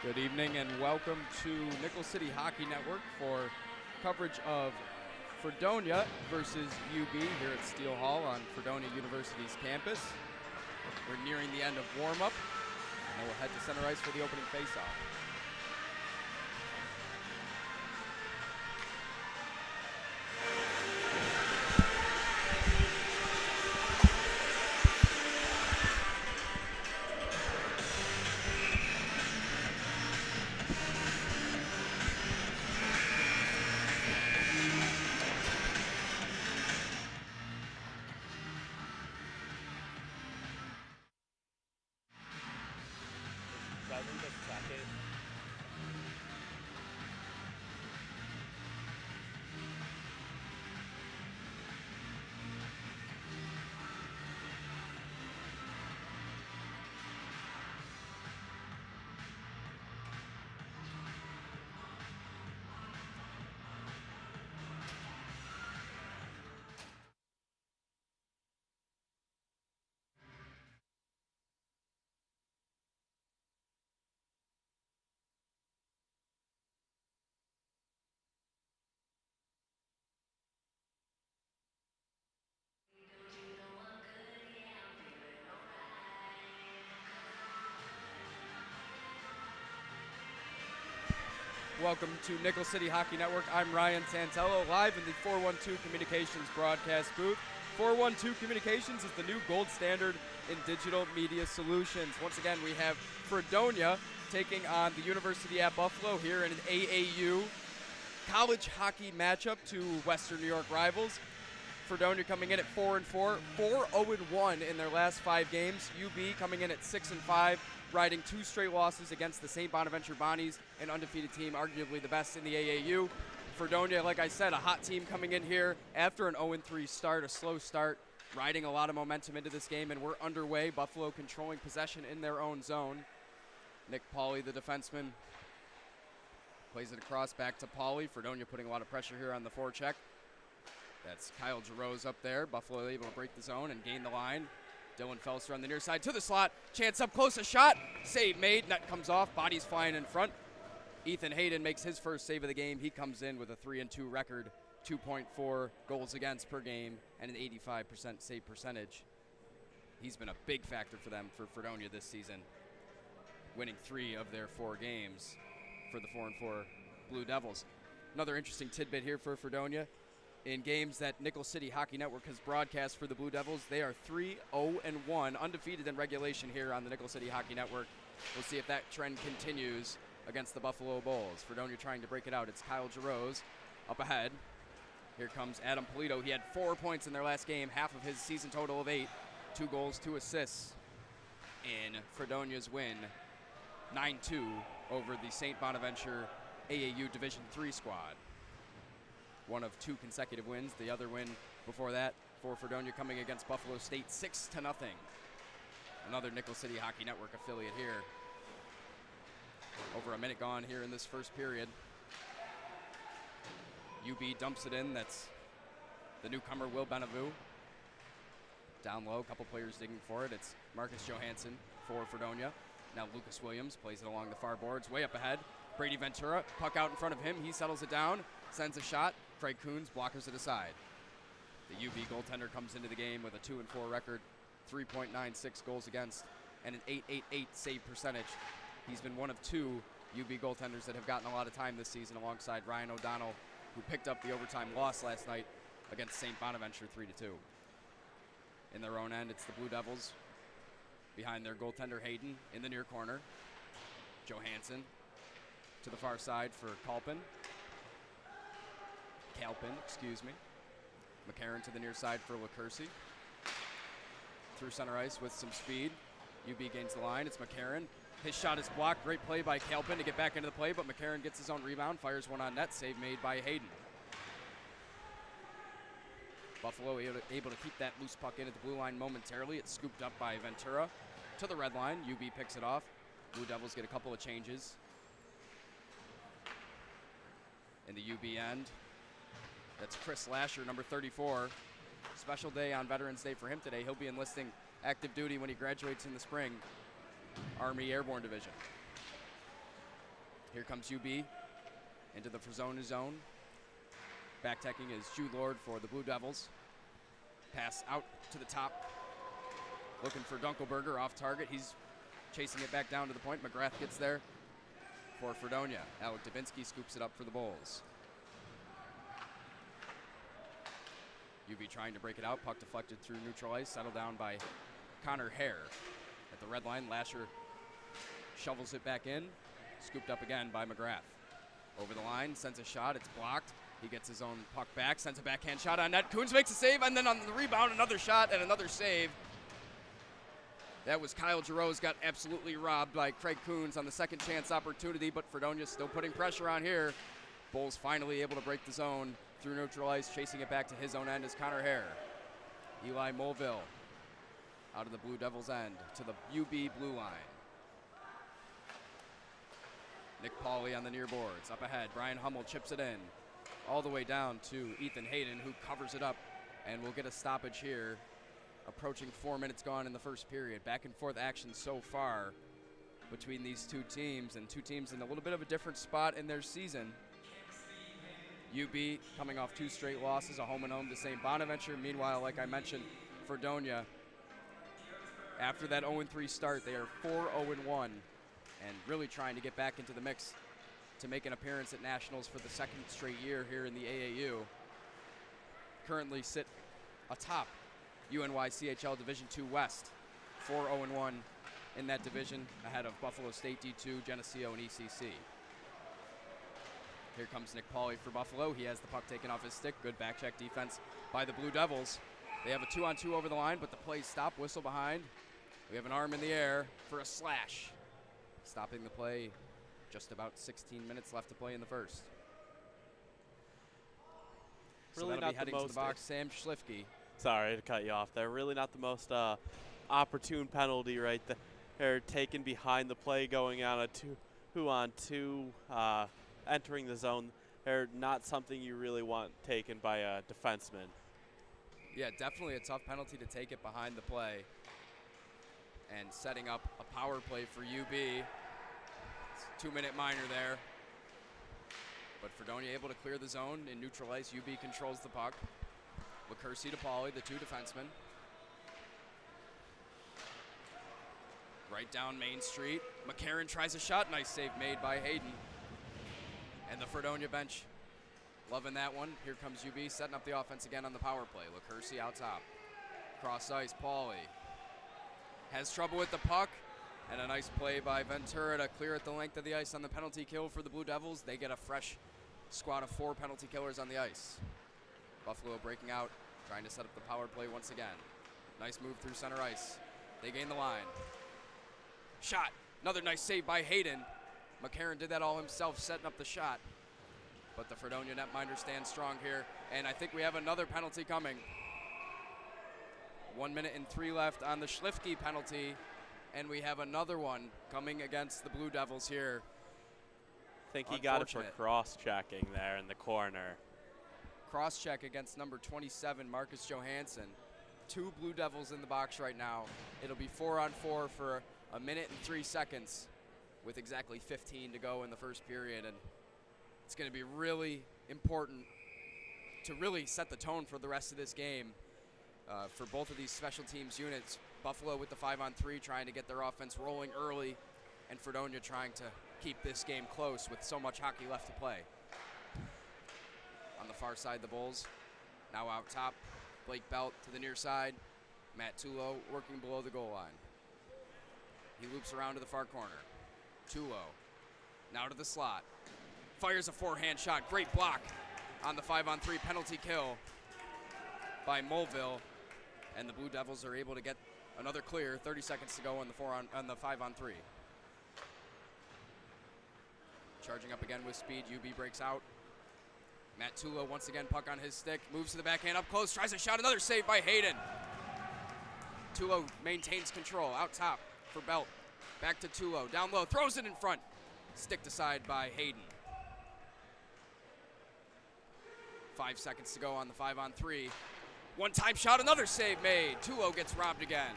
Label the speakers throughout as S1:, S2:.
S1: Good evening and welcome to Nickel City Hockey Network for coverage of Fredonia versus UB here at Steele Hall on Fredonia University's campus. We're nearing the end of warm-up, and we'll head to center ice for the opening face-off. Welcome to Nickel City Hockey Network. I'm Ryan Santello, live in the 412 Communications broadcast booth. 412 Communications is the new gold standard in digital media solutions. Once again, we have Fredonia taking on the University at Buffalo here in an AAU college hockey matchup to Western New York rivals. Fredonia coming in at 4-4, 4-0-1 in their last 5 games. UB coming in at 6-5, riding 2 straight losses against the St. Bonaventure Bonnies, an undefeated team, arguably the best in the AAU. Fredonia, like I said, a hot team coming in here after an 0-3 start, a slow start, riding a lot of momentum into this game, and we're underway. Buffalo controlling possession in their own zone. Nick Pauly, the defenseman, plays it across back to Pauly. Fredonia putting a lot of pressure here on the forecheck. That's Kyle Giroux up there. Buffalo able to break the zone and gain the line. Dylan Felser on the near side to the slot. Chance up close, a shot. Save made. Net comes off. Bodies flying in front. Ethan Hayden makes his first save of the game. He comes in with a 3-2 record, 2.4 goals against per game, and an 85% save percentage. He's been a big factor for them for Fredonia this season, winning 3 of their 4 games for the 4-4 Blue Devils. Another interesting tidbit here for Fredonia. In games that Nickel City Hockey Network has broadcast for the Blue Devils, they are 3-0-1, undefeated in regulation here on the Nickel City Hockey Network. We'll see if that trend continues against the Buffalo Bulls. Fredonia trying to break it out. It's Kyle Giroux up ahead. Here comes Adam Polito. He had 4 points in their last game, half of his season total of 8, 2 goals, 2 assists in Fredonia's win, 9-2 over the St. Bonaventure AAU Division III squad. One of 2 consecutive wins. The other win before that for Fredonia coming against Buffalo State, 6-0. Another Nickel City Hockey Network affiliate here. Over a minute gone here in this first period. UB dumps it in. That's the newcomer, Will Benavou. Down low, a couple players digging for it. It's Marcus Johansson for Fredonia. Now Lucas Williams plays it along the far boards, way up ahead. Brady Ventura, puck out in front of him. He settles it down, sends a shot. Craig Coons blockers it aside. The UB goaltender comes into the game with a 2-4 record, 3.96 goals against, and an 8.88 save percentage. He's been one of 2 UB goaltenders that have gotten a lot of time this season alongside Ryan O'Donnell, who picked up the overtime loss last night against St. Bonaventure 3-2. In their own end, it's the Blue Devils behind their goaltender Hayden in the near corner. Johansson to the far side for Calpin, excuse me. McCarron to the near side for LaCursi. Through center ice with some speed. UB gains the line. It's McCarron. His shot is blocked. Great play by Calpin to get back into the play, but McCarron gets his own rebound, fires one on net. Save made by Hayden. Buffalo able to keep that loose puck in at the blue line momentarily. It's scooped up by Ventura to the red line. UB picks it off. Blue Devils get a couple of changes. In the UB end, that's Chris Lasher, number 34. Special day on Veterans Day for him today. He'll be enlisting active duty when he graduates in the spring. Army Airborne Division. Here comes UB into the Fredonia zone. Backtacking is Jude Lord for the Blue Devils. Pass out to the top. Looking for Dunkelberger off target. He's chasing it back down to the point. McGrath gets there for Fredonia. Alec Dubinsky scoops it up for the Bulls. UB trying to break it out. Puck deflected through neutral ice. Settled down by Connor Hare. At the red line, Lasher shovels it back in. Scooped up again by McGrath. Over the line, sends a shot. It's blocked. He gets his own puck back. Sends a backhand shot on net. Coons makes a save, and then on the rebound, another shot and another save. That was Kyle Giroux, got absolutely robbed by Craig Coons on the second chance opportunity, but Fredonia still putting pressure on here. Bulls finally able to break the zone through neutral ice, chasing it back to his own end is Connor Hare. Eli Mulville out of the Blue Devils end to the UB blue line. Nick Pauly on the near boards. Up ahead, Brian Hummel chips it in. All the way down to Ethan Hayden, who covers it up, and we'll get a stoppage here. Approaching 4 minutes gone in the first period. Back and forth action so far between these 2 teams, and 2 teams in a little bit of a different spot in their season. UB coming off 2 straight losses, a home and home to St. Bonaventure. Meanwhile, like I mentioned, Fredonia, after that 0-3 start, they are 4-0-1 and really trying to get back into the mix to make an appearance at Nationals for the second straight year here in the AAU. Currently sit atop UNYCHL Division II West, 4-0-1 in that division, ahead of Buffalo State D2, Geneseo, and ECC. Here comes Nick Pauly for Buffalo. He has the puck taken off his stick. Good back check defense by the Blue Devils. They have a 2-on-2 over the line, but the play stopped. Whistle behind. We have an arm in the air for a slash. Stopping the play. Just about 16 minutes left to play in the first. So
S2: Really
S1: that'll
S2: not
S1: be heading
S2: the
S1: to
S2: most.
S1: the box. Sam Schlifke.
S2: Sorry to cut you off there. Really not the most opportune penalty right there. Taken behind the play, going on a 2-on-2, entering the zone. They're not something you really want taken by a defenseman.
S1: Yeah, definitely a tough penalty to take it behind the play. And setting up a power play for UB. It's a 2-minute minor there. But Fredonia able to clear the zone and neutral ice. UB controls the puck. LaCursey to Pauly, the two defensemen. Right down Main Street. McCarron tries a shot. Nice save made by Hayden. And the Fredonia bench loving that one. Here comes UB setting up the offense again on the power play. LaCursey out top. Cross ice, Pauly. Has trouble with the puck. And a nice play by Ventura to clear at the length of the ice on the penalty kill for the Blue Devils. They get a fresh squad of 4 penalty killers on the ice. Buffalo breaking out, trying to set up the power play once again. Nice move through center ice. They gain the line. Shot. Another nice save by Hayden. McCarron did that all himself, setting up the shot. But the Fredonia netminder stands strong here. And I think we have another penalty coming. 1 minute and 3 left on the Schlifke penalty. And we have another one coming against the Blue Devils here.
S2: I think he got it for cross-checking there in the corner.
S1: Cross-check against number 27, Marcus Johansson. 2 Blue Devils in the box right now. It'll be 4-on-4 for a minute and 3 seconds with exactly 15 to go in the first period. And it's going to be really important to really set the tone for the rest of this game for both of these special teams units. Buffalo with the 5-on-3 trying to get their offense rolling early, and Fredonia trying to keep this game close with so much hockey left to play. On the far side, the Bulls now out top. Blake Belt to the near side. Matt Tulo working below the goal line. He loops around to the far corner. Tulo now to the slot. Fires a forehand shot. Great block on the 5-on-3 penalty kill by Mulville. And the Blue Devils are able to get another clear. 30 seconds to go on the 5-on-3. Charging up again with speed. UB breaks out. Matt Tulo once again, puck on his stick. Moves to the backhand up close. Tries a shot. Another save by Hayden. Tulo maintains control. Out top for Belt. Back to Tulo. Down low. Throws it in front. Sticked aside by Hayden. 5 seconds to go on the 5-on-3. One-time shot, another save made. Tulo gets robbed again.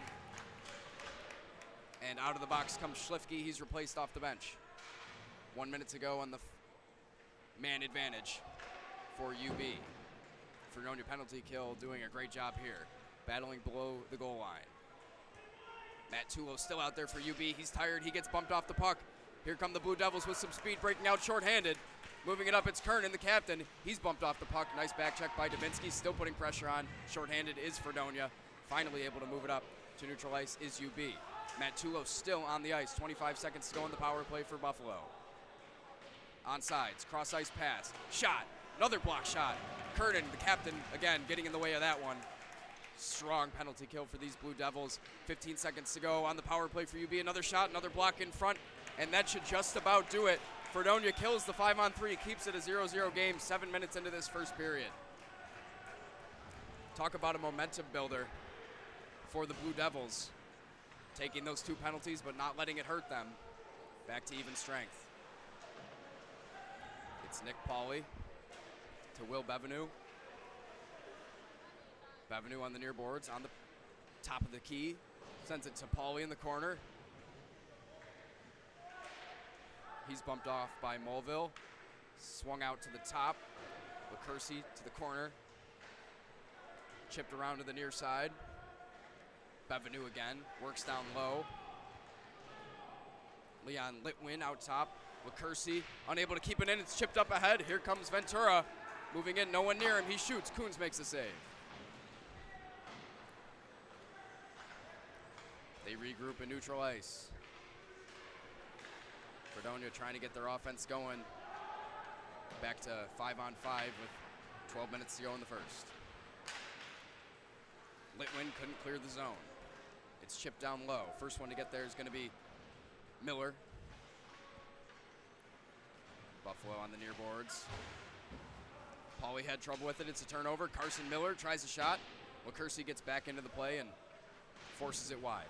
S1: And out of the box comes Schlifke. He's replaced off the bench. 1 minute to go on the man advantage for UB. Fredonia penalty kill doing a great job here. Battling below the goal line. Matt Tulo still out there for UB. He's tired. He gets bumped off the puck. Here come the Blue Devils with some speed, breaking out shorthanded. Moving it up, it's Kernan, the captain. He's bumped off the puck. Nice back check by Davinsky, still putting pressure on. Shorthanded is Fredonia. Finally able to move it up to neutral ice is UB. Matt Tulo still on the ice. 25 seconds to go in the power play for Buffalo. On sides, cross ice pass. Shot, another block shot. Kernan, the captain, again, getting in the way of that one. Strong penalty kill for these Blue Devils. 15 seconds to go on the power play for UB. Another shot, another block in front, and that should just about do it. Fredonia kills the 5-on-3, keeps it a 0-0 game 7 minutes into this first period. Talk about a momentum builder for the Blue Devils. Taking those 2 penalties, but not letting it hurt them. Back to even strength. It's Nick Pauly to Will Bevenu. Bevenu on the near boards, on the top of the key. Sends it to Pauly in the corner. He's bumped off by Mulville. Swung out to the top. LaCursey to the corner. Chipped around to the near side. Bevenu again. Works down low. Leon Litwin out top. LaCursey unable to keep it in. It's chipped up ahead. Here comes Ventura. Moving in, no one near him. He shoots. Coons makes a save. They regroup in neutral ice. Fredonia trying to get their offense going. Back to 5-on-5 with 12 minutes to go in the first. Litwin couldn't clear the zone. It's chipped down low. First one to get there is going to be Miller. Buffalo on the near boards. Pauly had trouble with it. It's a turnover. Carson Miller tries a shot. LaCursey gets back into the play and forces it wide.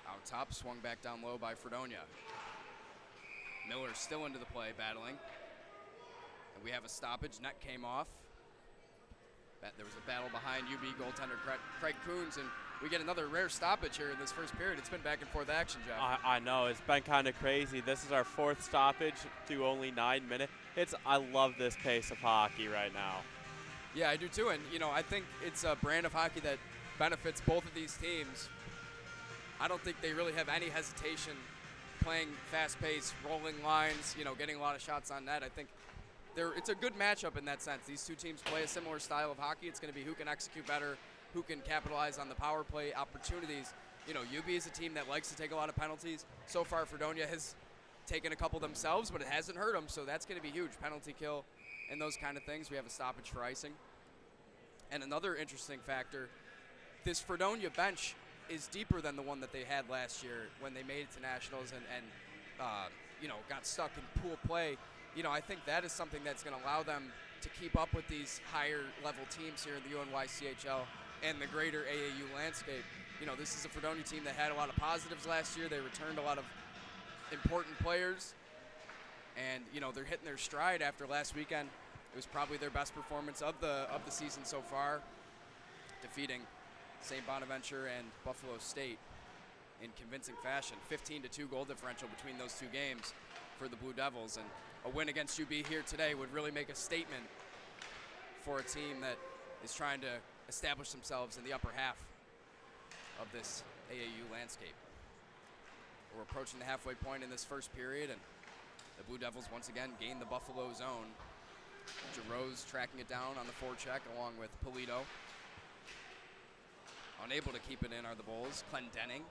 S1: Out top, swung back down low by Fredonia. Miller still into the play, battling. And we have a stoppage. Net came off. There was a battle behind UB goaltender Craig Coons, and we get another rare stoppage here in this first period. It's been back and forth action, Jeff.
S2: I know. It's been kind of crazy. This is our 4th stoppage through only 9 minutes. I love this pace of hockey right now.
S1: Yeah, I do too. And, you know, I think it's a brand of hockey that benefits both of these teams. I don't think they really have any hesitation playing fast-paced, rolling lines, you know, getting a lot of shots on net. I think it's a good matchup in that sense. These two teams play a similar style of hockey. It's going to be who can execute better, who can capitalize on the power play opportunities. You know, UB is a team that likes to take a lot of penalties. So far, Fredonia has taken a couple themselves, but it hasn't hurt them, so that's going to be huge. Penalty kill and those kind of things. We have a stoppage for icing. And another interesting factor, this Fredonia bench is deeper than the one that they had last year when they made it to nationals and you know, got stuck in pool play. You know, I think that is something that's going to allow them to keep up with these higher level teams here in the UNYCHL and the greater AAU landscape. You know, this is a Fredonia team that had a lot of positives last year. They returned a lot of important players, and you know, they're hitting their stride after last weekend. It was probably their best performance of the season so far, defeating St. Bonaventure and Buffalo State in convincing fashion. 15-2 goal differential between those two games for the Blue Devils, and a win against UB here today would really make a statement for a team that is trying to establish themselves in the upper half of this AAU landscape. We're approaching the halfway point in this first period, and the Blue Devils once again gain the Buffalo zone. Giroux's tracking it down on the forecheck along with Polito. Unable to keep it in are the Bulls. Clendenning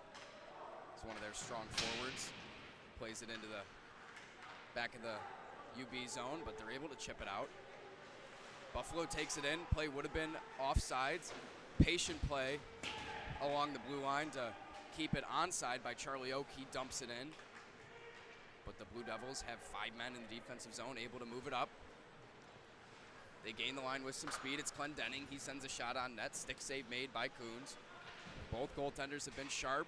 S1: is one of their strong forwards. Plays it into the back of the UB zone, but they're able to chip it out. Buffalo takes it in. Play would have been offsides. Patient play along the blue line to keep it onside by Charlie Oak. He dumps it in. But the Blue Devils have 5 men in the defensive zone, able to move it up. They gain the line with some speed. It's Clendenning. He sends a shot on net. Stick save made by Coons. Both goaltenders have been sharp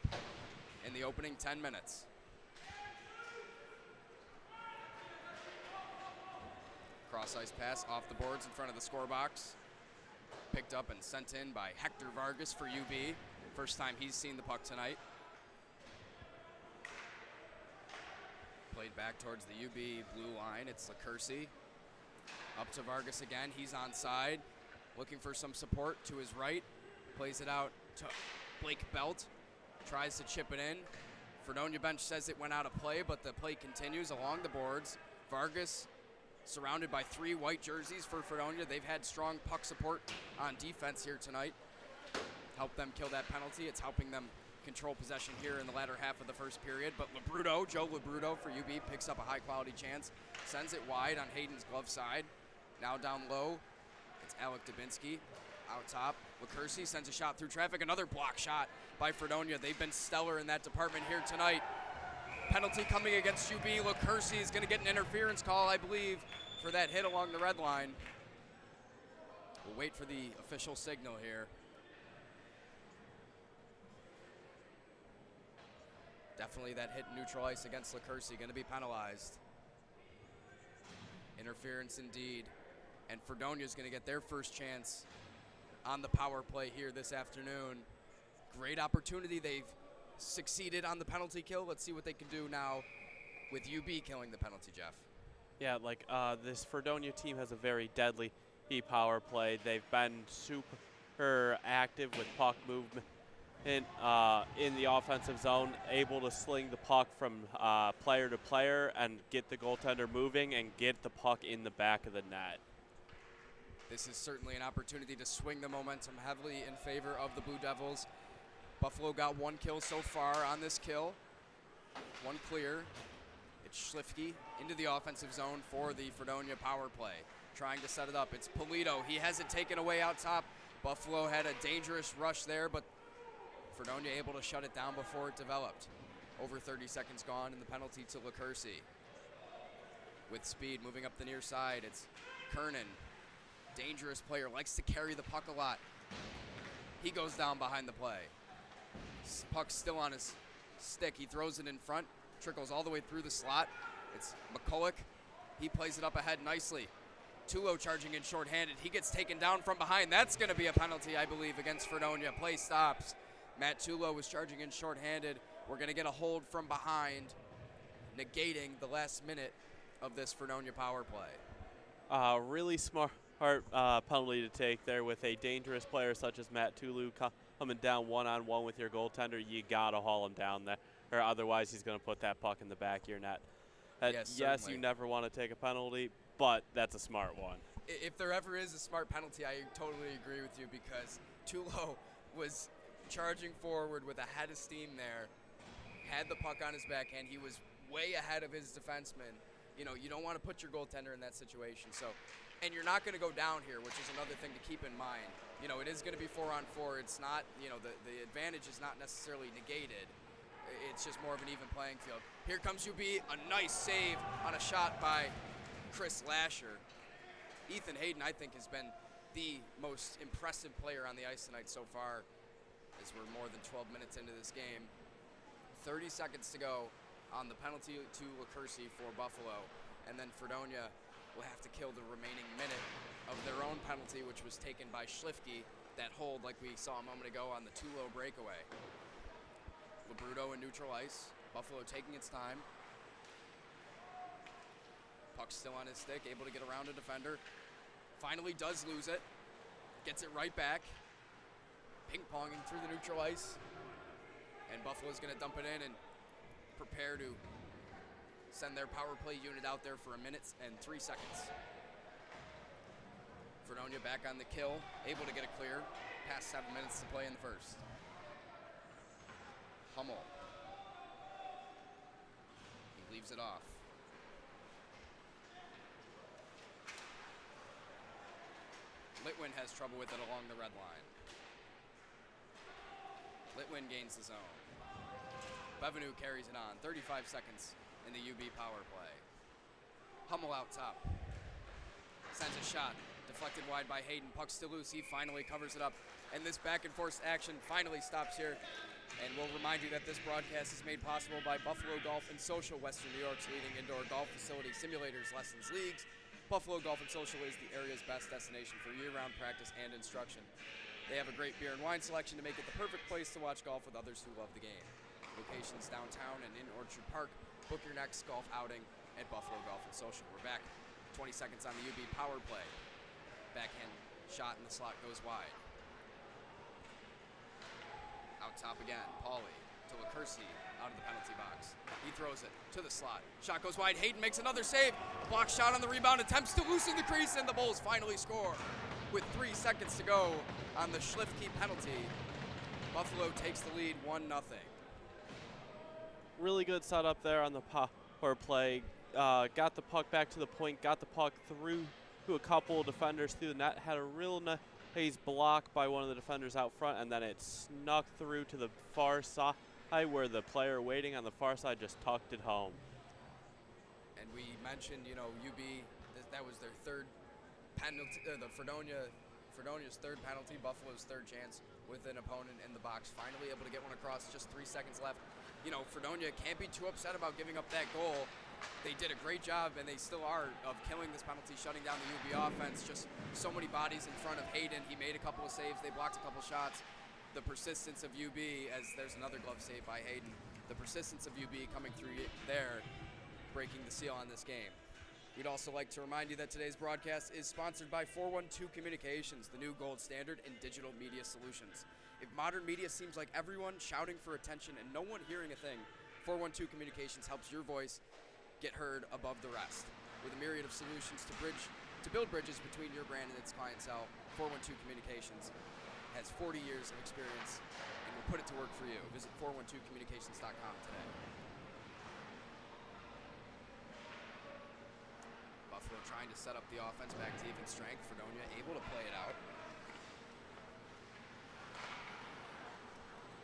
S1: in the opening 10 minutes. Cross-ice pass off the boards in front of the score box. Picked up and sent in by Hector Vargas for UB. First time he's seen the puck tonight. Played back towards the UB blue line. It's LaCursey. Up to Vargas again. He's onside. Looking for some support to his right. Plays it out to Blake Belt. Tries to chip it in. Fredonia bench says it went out of play, but the play continues along the boards. Vargas surrounded by 3 white jerseys for Fredonia. They've had strong puck support on defense here tonight. Help them kill that penalty. It's helping them control possession here in the latter half of the first period. But Joe Labruto for UB picks up a high-quality chance. Sends it wide on Hayden's glove side. Now down low, it's Alec Dubinsky. Out top, LaCursey sends a shot through traffic. Another block shot by Fredonia. They've been stellar in that department here tonight. Penalty coming against UB. LaCursey is going to get an interference call, I believe, for that hit along the red line. We'll wait for the official signal here. Definitely that hit neutral ice against LaCursey, going to be penalized. Interference indeed. And Fredonia is going to get their first chance on the power play here this afternoon. Great opportunity. They've succeeded on the penalty kill. Let's see what they can do now with UB killing the penalty, Jeff.
S2: Yeah, like this Fredonia team has a very deadly power play. They've been super active with puck movement in the offensive zone, able to sling the puck from player to player and get the goaltender moving and get the puck in the back of the net.
S1: This is certainly an opportunity to swing the momentum heavily in favor of the Blue Devils. Buffalo got 1 kill so far on this kill. 1 clear. It's Schlifke into the offensive zone for the Fredonia power play. Trying to set it up. It's Polito. He has it taken away out top. Buffalo had a dangerous rush there, but Fredonia able to shut it down before it developed. Over 30 seconds gone, and the penalty to LaCourcie. With speed, moving up the near side, it's Kernan. Dangerous player, likes to carry the puck a lot. He goes down behind the play. Puck's still on his stick. He throws it in front, trickles all the way through the slot. It's McCulloch. He plays it up ahead nicely. Tulo charging in shorthanded. He gets taken down from behind. That's going to be a penalty, I believe, against Fredonia. Play stops. Matt Tulo was charging in shorthanded. We're going to get a hold from behind, negating the last minute of this Fredonia power play.
S2: Really smart penalty to take there with a dangerous player such as Matt Tulo coming down one-on-one with your goaltender. You got to haul him down there, or otherwise he's going to put that puck in the back of your net. Yes, you never want to take a penalty, but that's a smart one.
S1: If there ever is a smart penalty, I totally agree with you, because Tulo was charging forward with a head of steam there, had the puck on his backhand. He was way ahead of his defenseman. You know, you don't want to put your goaltender in that situation. So, and you're not going to go down here, which is another thing to keep in mind. You know, it is going to be 4-on-4. It's not, you know, the advantage is not necessarily negated. It's just more of an even playing field. Here comes UB, a nice save on a shot by Chris Lasher. Ethan Hayden, I think, has been the most impressive player on the ice tonight so far, as we're more than 12 minutes into this game. 30 seconds to go on the penalty to LaCourcie for Buffalo, and then Fredonia will have to kill the remaining minute of their own penalty, which was taken by Schlifke, that hold like we saw a moment ago on the Tulo breakaway. Labruto in neutral ice, Buffalo taking its time. Puck still on his stick, able to get around a defender. Finally does lose it, gets it right back. Ping-ponging through the neutral ice. And Buffalo's going to dump it in and prepare to send their power play unit out there for 1 minute and 3 seconds. Fredonia back on the kill, able to get it clear. Past 7 minutes to play in the first. Hummel. He leaves it off. Litwin has trouble with it along the red line. Litwin gains the zone. Bevenu carries it on. 35 seconds in the UB power play. Hummel out top. Sends a shot. Deflected wide by Hayden. Puck still loose. He finally covers it up. And this back and forth action finally stops here. And we'll remind you that this broadcast is made possible by Buffalo Golf and Social, Western New York's leading indoor golf facility, simulators, lessons, leagues. Buffalo Golf and Social is the area's best destination for year-round practice and instruction. They have a great beer and wine selection to make it the perfect place to watch golf with others who love the game. Locations downtown and in Orchard Park. Book your next golf outing at Buffalo Golf and Social. We're back. 20 seconds on the UB power play. Backhand shot in the slot goes wide. Out top again, Pauly to LaCourcie out of the penalty box. He throws it to the slot. Shot goes wide. Hayden makes another save. Block shot on the rebound. Attempts to loosen the crease, and the Bulls finally score. With 3 seconds to go on the Schlifke penalty, Buffalo takes the lead 1-0.
S2: Really good setup there on the power play. Got the puck back to the point, got the puck through to a couple of defenders through the net, had a real nice block by one of the defenders out front, and then it snuck through to the far side where the player waiting on the far side just tucked it home.
S1: And we mentioned, you know, UB, that was their third penalty, Fredonia's third penalty, Buffalo's third chance with an opponent in the box. Finally able to get one across, just 3 seconds left. You know, Fredonia can't be too upset about giving up that goal. They did a great job, and they still are, of killing this penalty, shutting down the UB offense. Just so many bodies in front of Hayden. He made a couple of saves. They blocked a couple shots. The persistence of UB, as there's another glove save by Hayden, the persistence of UB coming through there, breaking the seal on this game. We'd also like to remind you that today's broadcast is sponsored by 412 Communications, the new gold standard in digital media solutions. If modern media seems like everyone shouting for attention and no one hearing a thing, 412 Communications helps your voice get heard above the rest. With a myriad of solutions to build bridges between your brand and its clientele, 412 Communications has 40 years of experience and will put it to work for you. Visit 412communications.com today. Buffalo trying to set up the offense back to even strength. Fredonia able to play it out.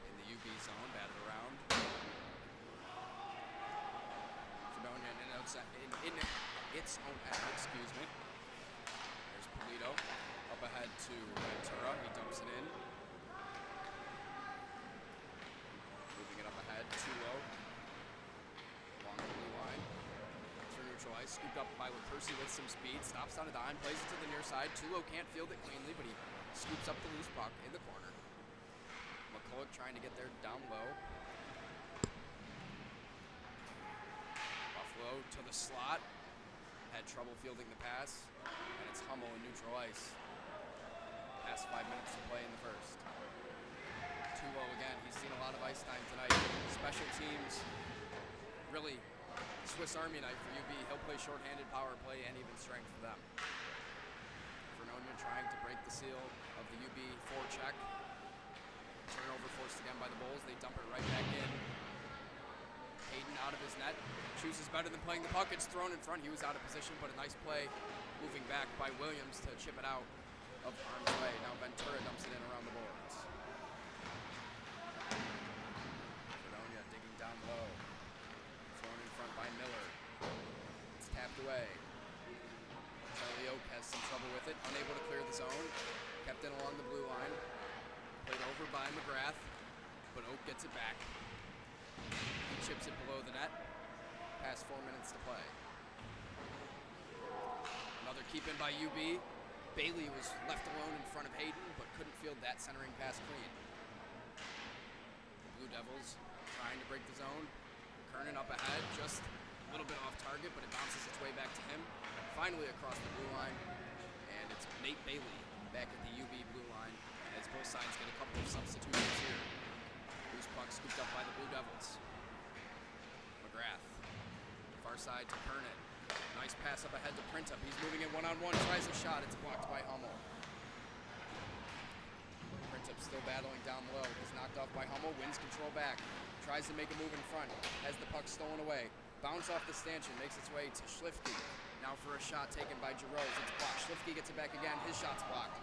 S1: In the UB zone, batted around. Fredonia in its own end, excuse me. There's Polito up ahead to Ventura. He dumps it in. Moving it up ahead, Tulo. Along the blue line. Through neutral ice, scooped up by LaCursi with some speed. Stops on a dime, plays it to the near side. Tulo can't field it cleanly, but he scoops up the loose puck in the corner. McCulloch trying to get there down low. Buffalo to the slot. Had trouble fielding the pass, and it's Hummel in neutral ice. Past 5 minutes to play in the first. Tulo again, he's seen a lot of ice time tonight. Special teams, really Swiss Army knife for UB. He'll play shorthanded power play and even strength for them. Fredonia trying to break the seal of the UB forecheck. Turnover forced again by the Bulls. They dump it right back in. Hayden out of his net. Chooses better than playing the puck. It's thrown in front. He was out of position, but a nice play moving back by Williams to chip it out of harm's way. Now Ventura dumps it in around the boards. Fredonia digging down low. Thrown in front by Miller. It's tapped away. Charlie Oak has some trouble with it. Unable to clear the zone. Kept in along the blue line. Played over by McGrath, but Oak gets it back. He chips it below the net. Past 4 minutes to play. Another keep in by UB. Bailey was left alone in front of Hayden, but couldn't field that centering pass clean. Blue Devils trying to break the zone. Kernan up ahead, just a little bit off target, but it bounces its way back to him. Finally across the blue line, and it's Nate Bailey back at the UB blue line as both sides get a couple of substitutions here. Loose puck scooped up by the Blue Devils. McGrath, far side to Kernan. Nice pass up ahead to Printup. He's moving it one-on-one, tries a shot. It's blocked by Hummel. Printup still battling down low. He's knocked off by Hummel, wins control back. Tries to make a move in front, has the puck stolen away. Bounce off the stanchion, makes its way to Schlifke. Now for a shot taken by Giroux. It's blocked. Schlifke gets it back again. His shot's blocked.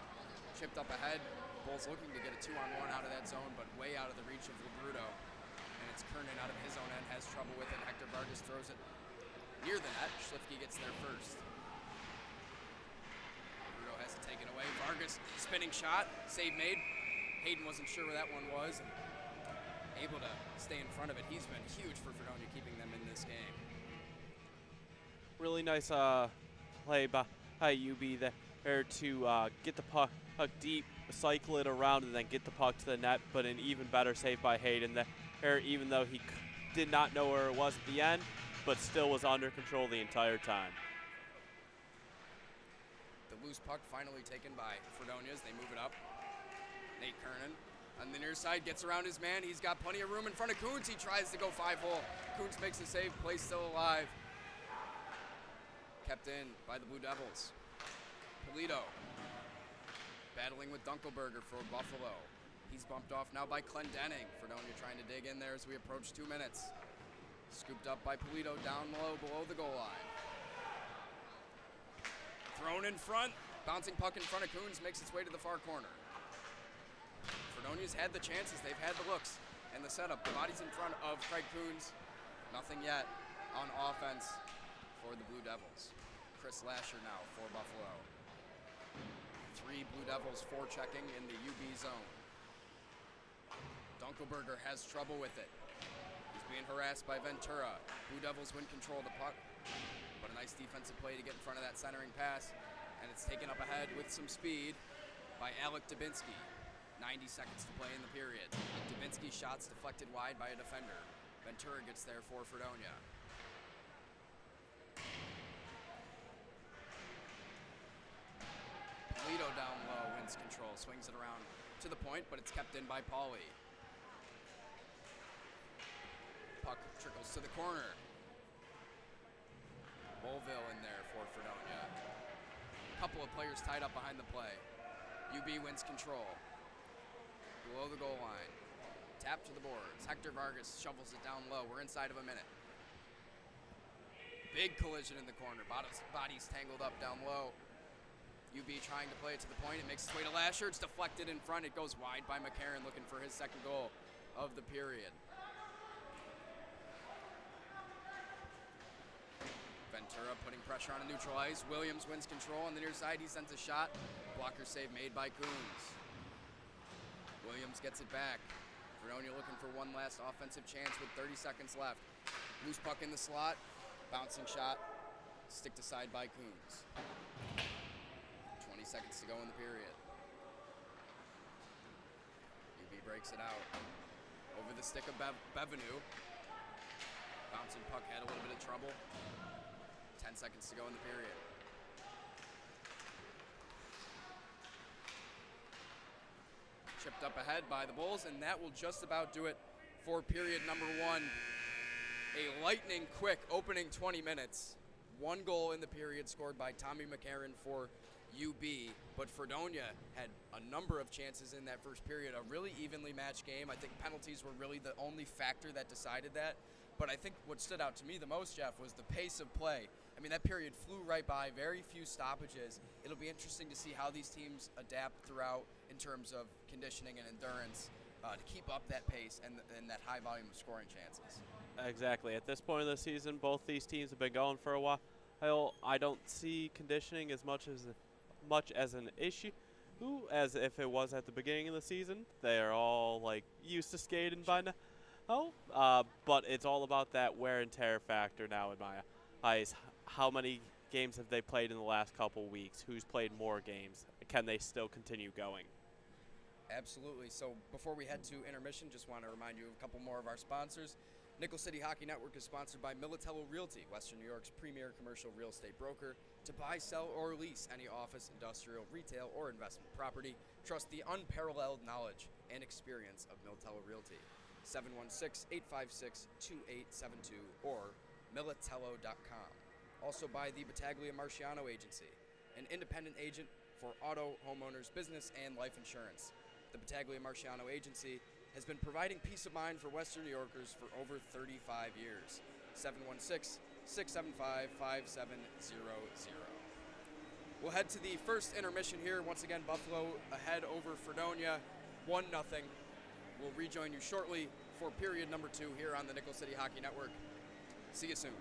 S1: Chipped up ahead. Bulls looking to get a 2-on-1 out of that zone, but way out of the reach of Labruto. And it's Kernan out of his own end, has trouble with it. Hector Vargas throws it near the net. Schlifke gets there first. Labruto has it taken away. Vargas, spinning shot, save made. Hayden wasn't sure where that one was. Able to stay in front of it. He's been huge for Fredonia, keeping them in this game.
S2: Really nice play by UB there to get the puck deep, cycle it around, and then get the puck to the net, but an even better save by Hayden there, even though he did not know where it was at the end, but still was under control the entire time.
S1: The loose puck finally taken by Fredonia as they move it up. Nate Kernan on the near side gets around his man. He's got plenty of room in front of Kuntz. He tries to go 5-hole. Kuntz makes a save, play still alive. Kept in by the Blue Devils. Polito battling with Dunkelberger for Buffalo. He's bumped off now by Clendenning. Fredonia trying to dig in there as we approach 2 minutes. Scooped up by Polito down low below the goal line. Thrown in front. Bouncing puck in front of Kuntz makes its way to the far corner. Fredonia's had the chances. They've had the looks and the setup. The body's in front of Craig Kuntz. Nothing yet on offense for the Blue Devils. Chris Lasher now for Buffalo. 3 Blue Devils forechecking in the UB zone. Dunkelberger has trouble with it. He's being harassed by Ventura. Blue Devils win control of the puck, but a nice defensive play to get in front of that centering pass, and it's taken up ahead with some speed by Alec Dubinsky. 90 seconds to play in the period. Dubinsky's shot's deflected wide by a defender. Ventura gets there for Fredonia. Lito down low, wins control, swings it around to the point, but it's kept in by Pauly. Puck trickles to the corner. Bolville in there for Fredonia. A couple of players tied up behind the play. UB wins control. Below the goal line. Tap to the boards. Hector Vargas shovels it down low. We're inside of a minute. Big collision in the corner. Bodies tangled up down low. UB trying to play it to the point. It makes its way to Lasher. It's deflected in front. It goes wide by McCarron, looking for his second goal of the period. Ventura putting pressure on a neutral ice. Williams wins control on the near side. He sends a shot. Blocker save made by Coons. Williams gets it back. Fredonia looking for one last offensive chance with 30 seconds left. Loose puck in the slot. Bouncing shot. Sticked aside by Coons. 20 seconds to go in the period. UB breaks it out. Over the stick of Bevenu. Bouncing puck had a little bit of trouble. 10 seconds to go in the period. Chipped up ahead by the Bulls, and that will just about do it for period number one. A lightning quick opening 20 minutes. One goal in the period scored by Tommy McCarron for UB, but Fredonia had a number of chances in that first period. A really evenly matched game. I think penalties were really the only factor that decided that. But I think what stood out to me the most, Jeff, was the pace of play. I mean, that period flew right by, very few stoppages. It'll be interesting to see how these teams adapt throughout in terms of conditioning and endurance to keep up that pace and that high volume of scoring chances.
S2: Exactly. At this point of the season, both these teams have been going for a while. I don't see conditioning as much as an issue as if it was at the beginning of the season. They are all like used to skating by now. But it's all about that wear and tear factor now in my eyes. How many games have they played in the last couple weeks? Who's played more games? Can they still continue going?
S1: Absolutely. So before we head to intermission, just want to remind you of a couple more of our sponsors. Nickel City Hockey Network is sponsored by Militello Realty, Western New York's premier commercial real estate broker. To buy, sell, or lease any office, industrial, retail, or investment property, trust the unparalleled knowledge and experience of Militello Realty. 716-856-2872 or militello.com. Also by the Battaglia Marciano Agency, an independent agent for auto, homeowners, business, and life insurance. The Battaglia Marciano Agency has been providing peace of mind for Western New Yorkers for over 35 years. 716-675-5700. We'll head to the first intermission here. Once again, Buffalo ahead over Fredonia, 1-0. We'll rejoin you shortly for period number 2 here on the Nickel City Hockey Network. See you soon.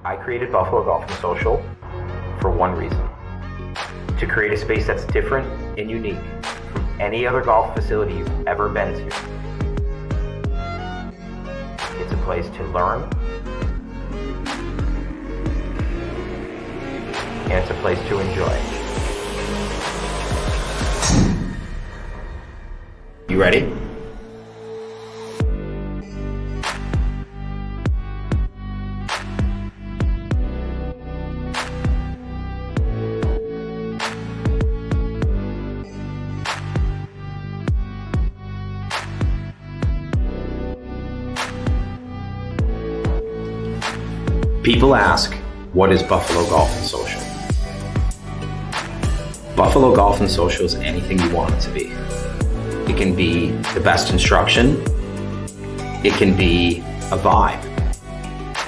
S3: I created Buffalo Golf and Social for one reason: to create a space that's different and unique from any other golf facility you've ever been to. It's a place to learn, and it's a place to enjoy. You ready? People ask, what is Buffalo Golf and Social? Buffalo Golf and Social is anything you want it to be. It can be the best instruction. It can be a vibe.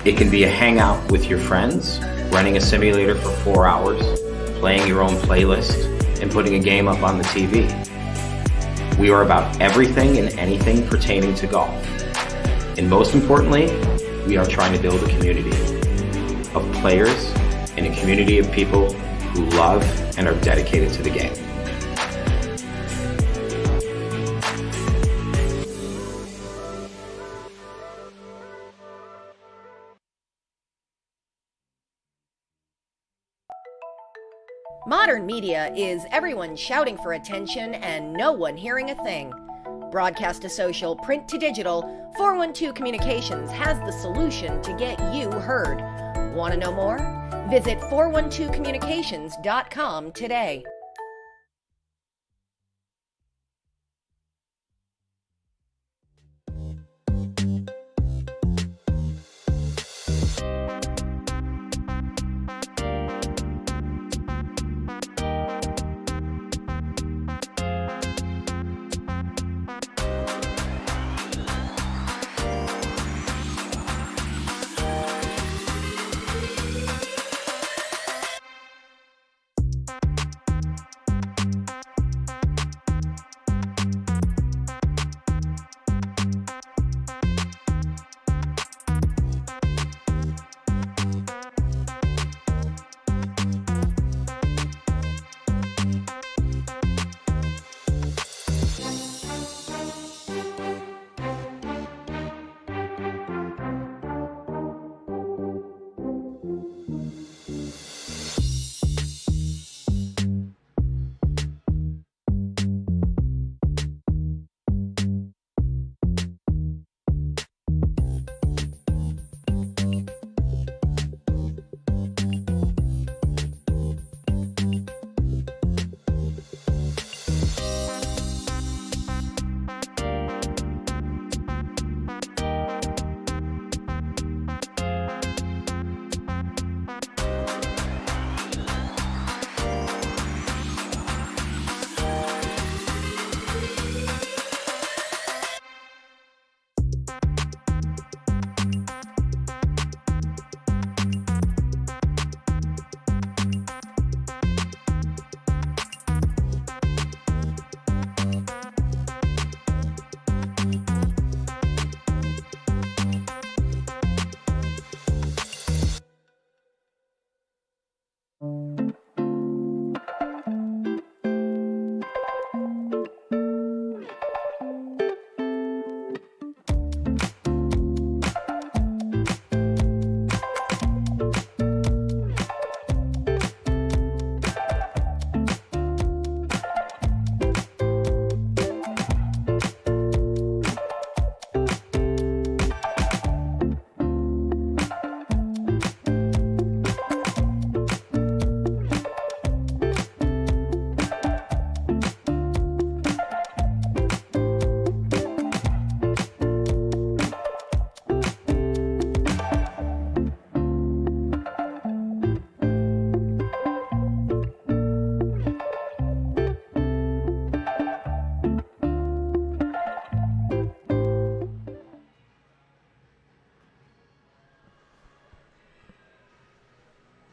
S3: It can be a hangout with your friends, running a simulator for 4 hours, playing your own playlist, and putting a game up on the TV. We are about everything and anything pertaining to golf. And most importantly, we are trying to build a community of players and a community of people who love and are dedicated to the game.
S4: Modern media is everyone shouting for attention and no one hearing a thing. Broadcast to social, print to digital, 412 Communications has the solution to get you heard. Want to know more? Visit 412communications.com today.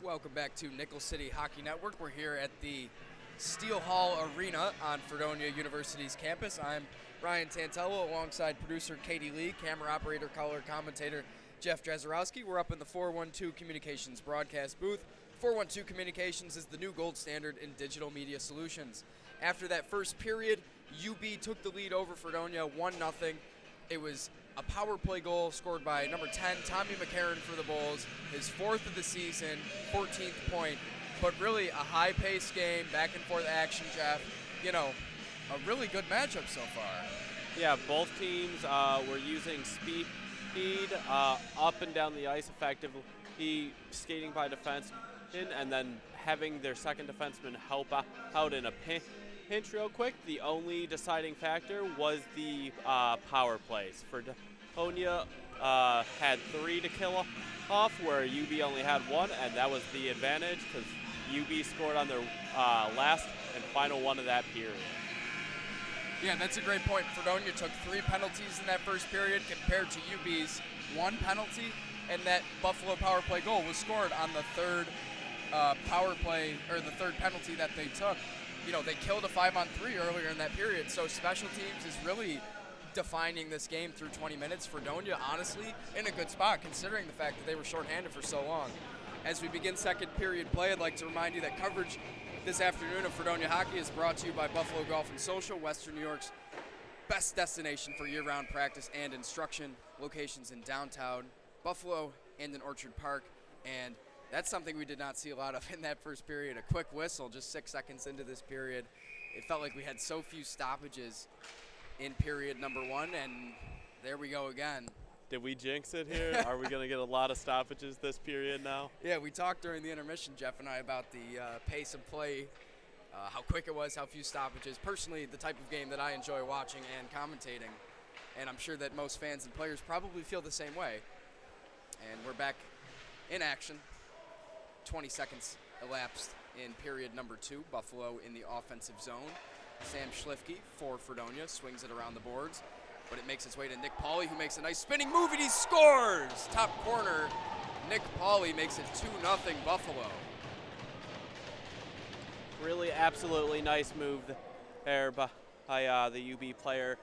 S1: Welcome back to Nickel City Hockey Network. We're here at the Steele Hall Arena on Fredonia University's campus. I'm Ryan Tantello alongside producer Katie Lee, camera operator, color commentator Jeff Jazarowski. We're up in the 412 Communications broadcast booth. 412 Communications is the new gold standard in digital media solutions. After that first period, UB took the lead over Fredonia 1-0. It was a power play goal scored by number 10, Tommy McCarron for the Bulls, his 4th of the season, 14th point. But really a high-paced game, back-and-forth action, Jeff. You know, a really good matchup so far.
S2: Yeah, both teams were using speed up and down the ice effectively, skating by defensemen, and then having their second defenseman help out in a pinch real quick. The only deciding factor was the power plays. Fredonia had 3 to kill off, where UB only had 1, and that was the advantage because UB scored on their last and final one of that period.
S1: Yeah, that's a great point. Fredonia took 3 penalties in that first period compared to UB's 1 penalty, and that Buffalo power play goal was scored on the 3rd power play, or the 3rd penalty that they took. You know, they killed a 5-on-3 earlier in that period, so special teams is really defining this game through 20 minutes. Fredonia, honestly, in a good spot, considering the fact that they were shorthanded for so long. As we begin second period play, I'd like to remind you that coverage this afternoon of Fredonia hockey is brought to you by Buffalo Golf and Social, Western New York's best destination for year-round practice and instruction. Locations in downtown Buffalo and in Orchard Park. And that's something we did not see a lot of in that first period. A quick whistle just 6 seconds into this period. It felt like we had so few stoppages in period number 1, and there we go again.
S2: Did we jinx it here? Are we going to get a lot of stoppages this period now?
S1: Yeah, we talked during the intermission, Jeff and I, about the pace of play, how quick it was, how few stoppages. Personally, the type of game that I enjoy watching and commentating, and I'm sure that most fans and players probably feel the same way. And we're back in action. 20 seconds elapsed in period number 2. Buffalo in the offensive zone. Sam Schlifke for Fredonia swings it around the boards, but it makes its way to Nick Pauly, who makes a nice spinning move, and he scores! Top corner, Nick Pauly makes it 2-0 Buffalo.
S2: Really absolutely nice move there by the UB player.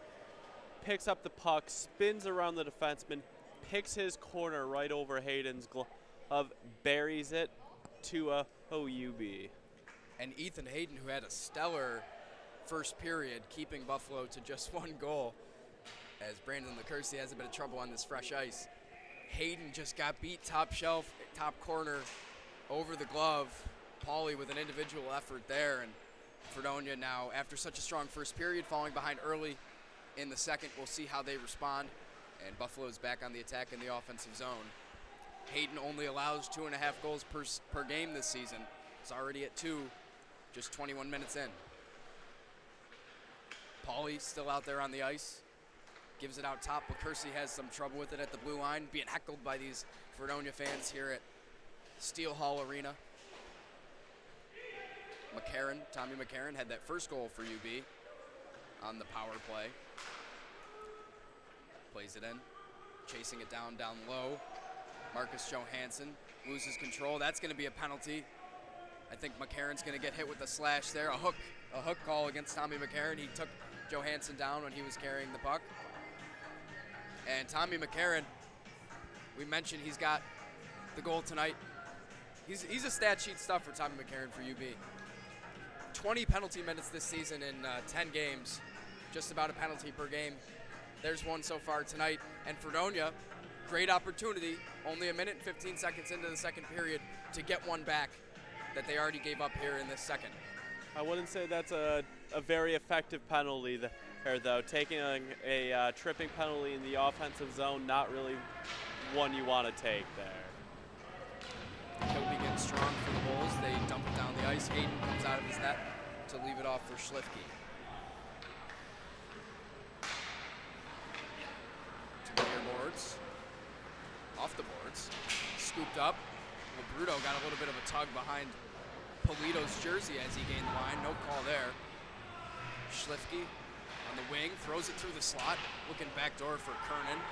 S2: Picks up the puck, spins around the defenseman, picks his corner right over Hayden's glove, buries it to UB.
S1: And Ethan Hayden, who had a stellar first period, keeping Buffalo to just 1 goal, as Brandon LaCourcie has a bit of trouble on this fresh ice. Hayden just got beat top shelf, top corner, over the glove. Pauly with an individual effort there, and Fredonia now, after such a strong first period, falling behind early in the second. We'll see how they respond, and Buffalo's back on the attack in the offensive zone. Hayden only allows 2.5 goals per game this season. It's already at 2, just 21 minutes in. Pauly still out there on the ice. Gives it out top. LaCourcie has some trouble with it at the blue line, being heckled by these Fredonia fans here at Steele Hall Arena. Tommy McCarron had that first goal for UB on the power play. Plays it in, chasing it down low. Marcus Johansson loses control. That's going to be a penalty. I think McCarron's going to get hit with a slash there. A hook call against Tommy McCarron. He took Johansson down when he was carrying the puck. And Tommy McCarron, we mentioned he's got the goal tonight. He's a stat sheet stuff for Tommy McCarron for UB. 20 penalty minutes this season in 10 games, just about a penalty per game. There's one so far tonight. And Fredonia, great opportunity, only 1 minute and 15 seconds into the second period, to get one back that they already gave up here in this second.
S2: I wouldn't say that's a very effective penalty there, though. Taking a tripping penalty in the offensive zone, not really one you want to take there.
S1: Kill begins strong for the Bulls. They dump it down the ice. Hayden comes out of his net to leave it off for Schlifke. To the near boards. Off the boards. Scooped up. Labruto got a little bit of a tug behind Polito's jersey as he gained the line. No call there. Schlifke on the wing, throws it through the slot, looking backdoor for Kernan.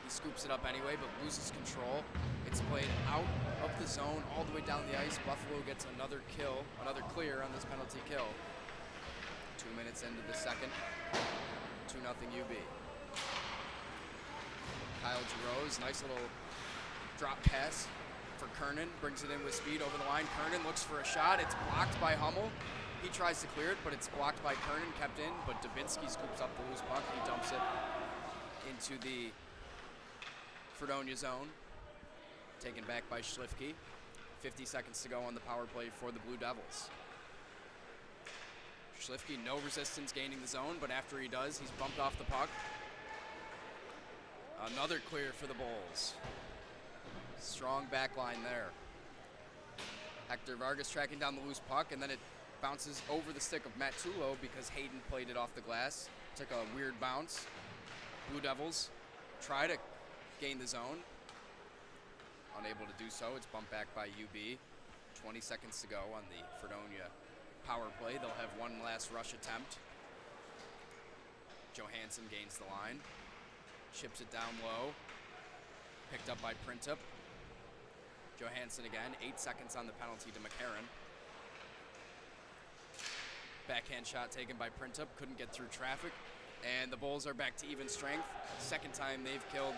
S1: He scoops it up anyway, but loses control. It's played out of the zone, all the way down the ice. Buffalo gets another kill, another clear on this penalty kill. 2 minutes into the second, 2-0 UB. Kyle Giroux, nice little drop pass for Kernan, brings it in with speed over the line. Kernan looks for a shot. It's blocked by Hummel. He tries to clear it, but it's blocked by Kernan, kept in, but Dubinsky scoops up the loose puck. He dumps it into the Fredonia zone, taken back by Schlifke. 50 seconds to go on the power play for the Blue Devils. Schlifke, no resistance gaining the zone, but after he does, he's bumped off the puck. Another clear for the Bulls. Strong back line there. Hector Vargas tracking down the loose puck, and then it bounces over the stick of Matt Tulo because Hayden played it off the glass. Took a weird bounce. Blue Devils try to gain the zone. Unable to do so. It's bumped back by UB. 20 seconds to go on the Fredonia power play. They'll have one last rush attempt. Johansson gains the line. Chips it down low. Picked up by Printup. Johansson again. 8 seconds on the penalty to McCarron. Backhand shot taken by Printup. Couldn't get through traffic. And the Bulls are back to even strength. Second time they've killed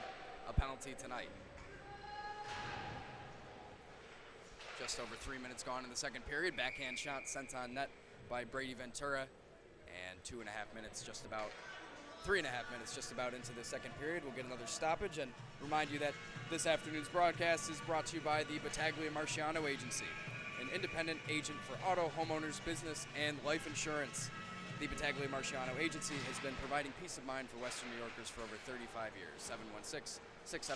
S1: a penalty tonight. Just over 3 minutes gone in the second period. Backhand shot sent on net by Brady Ventura. And 3.5 minutes just about into the second period. We'll get another stoppage and remind you that this afternoon's broadcast is brought to you by the Battaglia Marciano Agency, an independent agent for auto, homeowners, business, and life insurance. The Battaglia Marciano Agency has been providing peace of mind for Western New Yorkers for over 35 years. 716-675-5700.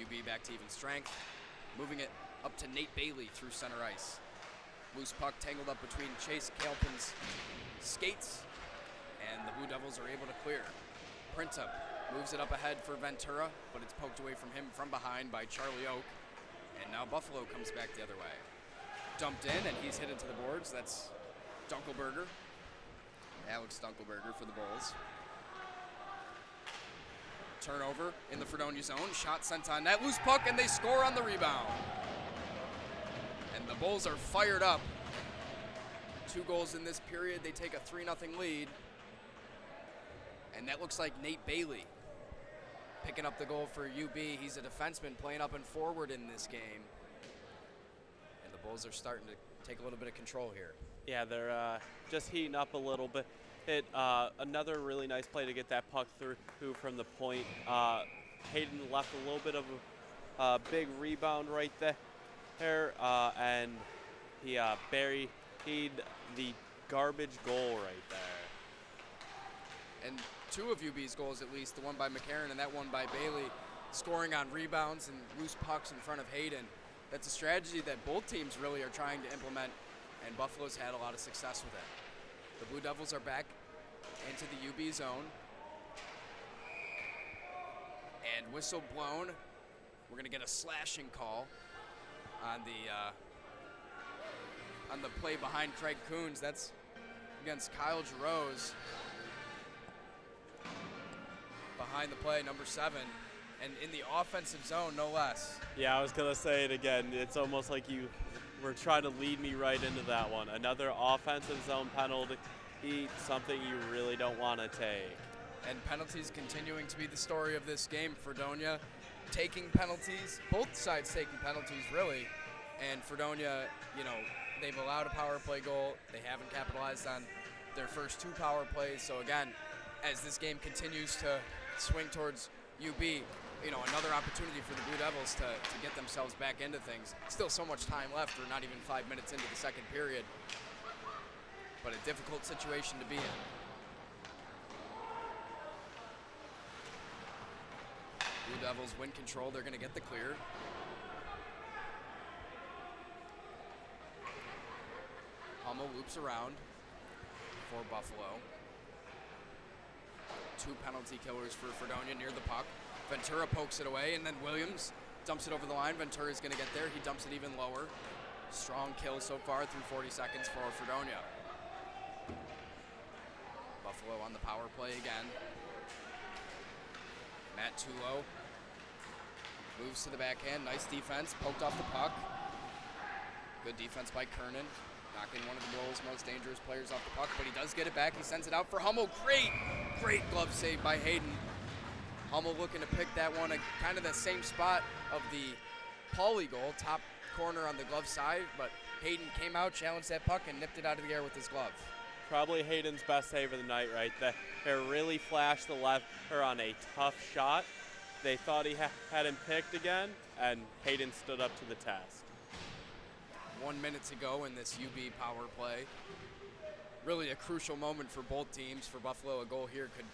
S1: UB back to even strength, moving it up to Nate Bailey through center ice. Loose puck tangled up between Chase Kalpin's skates, and the Blue Devils are able to clear. Printup moves it up ahead for Ventura, but it's poked away from him from behind by Charlie Oak, and now Buffalo comes back the other way. Dumped in, and he's hit into the boards. That's Dunkelberger, Alex Dunkelberger for the Bulls. Turnover in the Fredonia zone, shot sent on net, loose puck, and they score on the rebound. And the Bulls are fired up. 2 goals in this period. They take a 3-0 lead. And that looks like Nate Bailey picking up the goal for UB. He's a defenseman playing up and forward in this game. And the Bulls are starting to take a little bit of control here.
S2: Yeah, they're just heating up a little bit. Another really nice play to get that puck through from the point. Hayden left a little bit of a big rebound right there, and he buried the garbage goal right there.
S1: And 2 of UB's goals, at least, the one by McCarron and that one by Bailey, scoring on rebounds and loose pucks in front of Hayden. That's a strategy that both teams really are trying to implement, and Buffalo's had a lot of success with it. The Blue Devils are back into the UB zone. And whistle blown. We're going to get a slashing call on the play behind Craig Coons. That's against Kyle Giroux. Behind the play, number 7. And in the offensive zone, no less.
S2: Yeah, I was going to say it again. It's almost like you were trying to lead me right into that one. Another offensive zone penalty, something you really don't want to take.
S1: And penalties continuing to be the story of this game. Fredonia taking penalties, both sides taking penalties, really. And Fredonia, they've allowed a power play goal. They haven't capitalized on their first 2 power plays. So again, as this game continues to swing towards UB, another opportunity for the Blue Devils to get themselves back into things. Still so much time left. We're not even 5 minutes into the second period. But a difficult situation to be in. Blue Devils win control. They're going to get the clear. Hummel loops around for Buffalo. 2 penalty killers for Fredonia near the puck. Ventura pokes it away, and then Williams dumps it over the line. Ventura's going to get there. He dumps it even lower. Strong kill so far through 40 seconds for Fredonia. Buffalo on the power play again. Matt Tulo moves to the backhand. Nice defense. Poked off the puck. Good defense by Kernan. Knocking one of the Bulls' most dangerous players off the puck, but he does get it back. He sends it out for Hummel. Great Great glove save by Hayden. Hummel looking to pick that one, kind of the same spot of the Pauly goal, top corner on the glove side, but Hayden came out, challenged that puck, and nipped it out of the air with his glove.
S2: Probably Hayden's best save of the night right there. It really flashed the lever on a tough shot. They thought he had him picked again, and Hayden stood up to the test.
S1: 1 minute to go in this UB power play. Really a crucial moment for both teams. For Buffalo, a goal here could